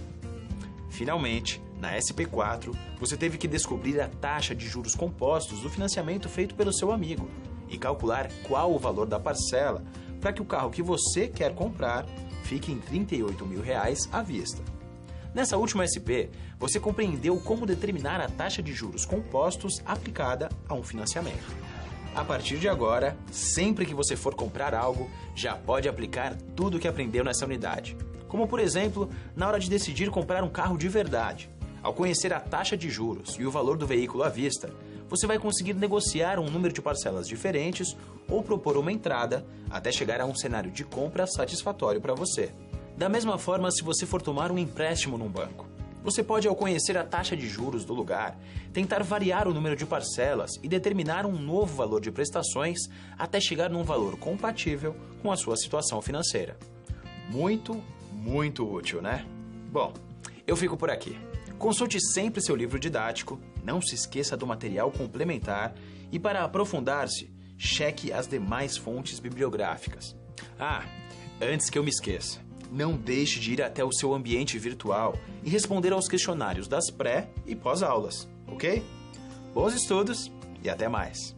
Finalmente, na SP4, você teve que descobrir a taxa de juros compostos do financiamento feito pelo seu amigo e calcular qual o valor da parcela para que o carro que você quer comprar fique em R$ 38 mil à vista. Nessa última SP, você compreendeu como determinar a taxa de juros compostos aplicada a um financiamento. A partir de agora, sempre que você for comprar algo, já pode aplicar tudo o que aprendeu nessa unidade. Como, por exemplo, na hora de decidir comprar um carro de verdade. Ao conhecer a taxa de juros e o valor do veículo à vista, você vai conseguir negociar um número de parcelas diferentes ou propor uma entrada até chegar a um cenário de compra satisfatório para você. Da mesma forma, se você for tomar um empréstimo num banco, você pode, ao conhecer a taxa de juros do lugar, tentar variar o número de parcelas e determinar um novo valor de prestações até chegar num valor compatível com a sua situação financeira. Muito útil, né? Bom, eu fico por aqui. Consulte sempre seu livro didático, não se esqueça do material complementar e, para aprofundar-se, cheque as demais fontes bibliográficas. Antes que eu me esqueça, não deixe de ir até o seu ambiente virtual e responder aos questionários das pré- e pós-aulas, ok? Bons estudos e até mais!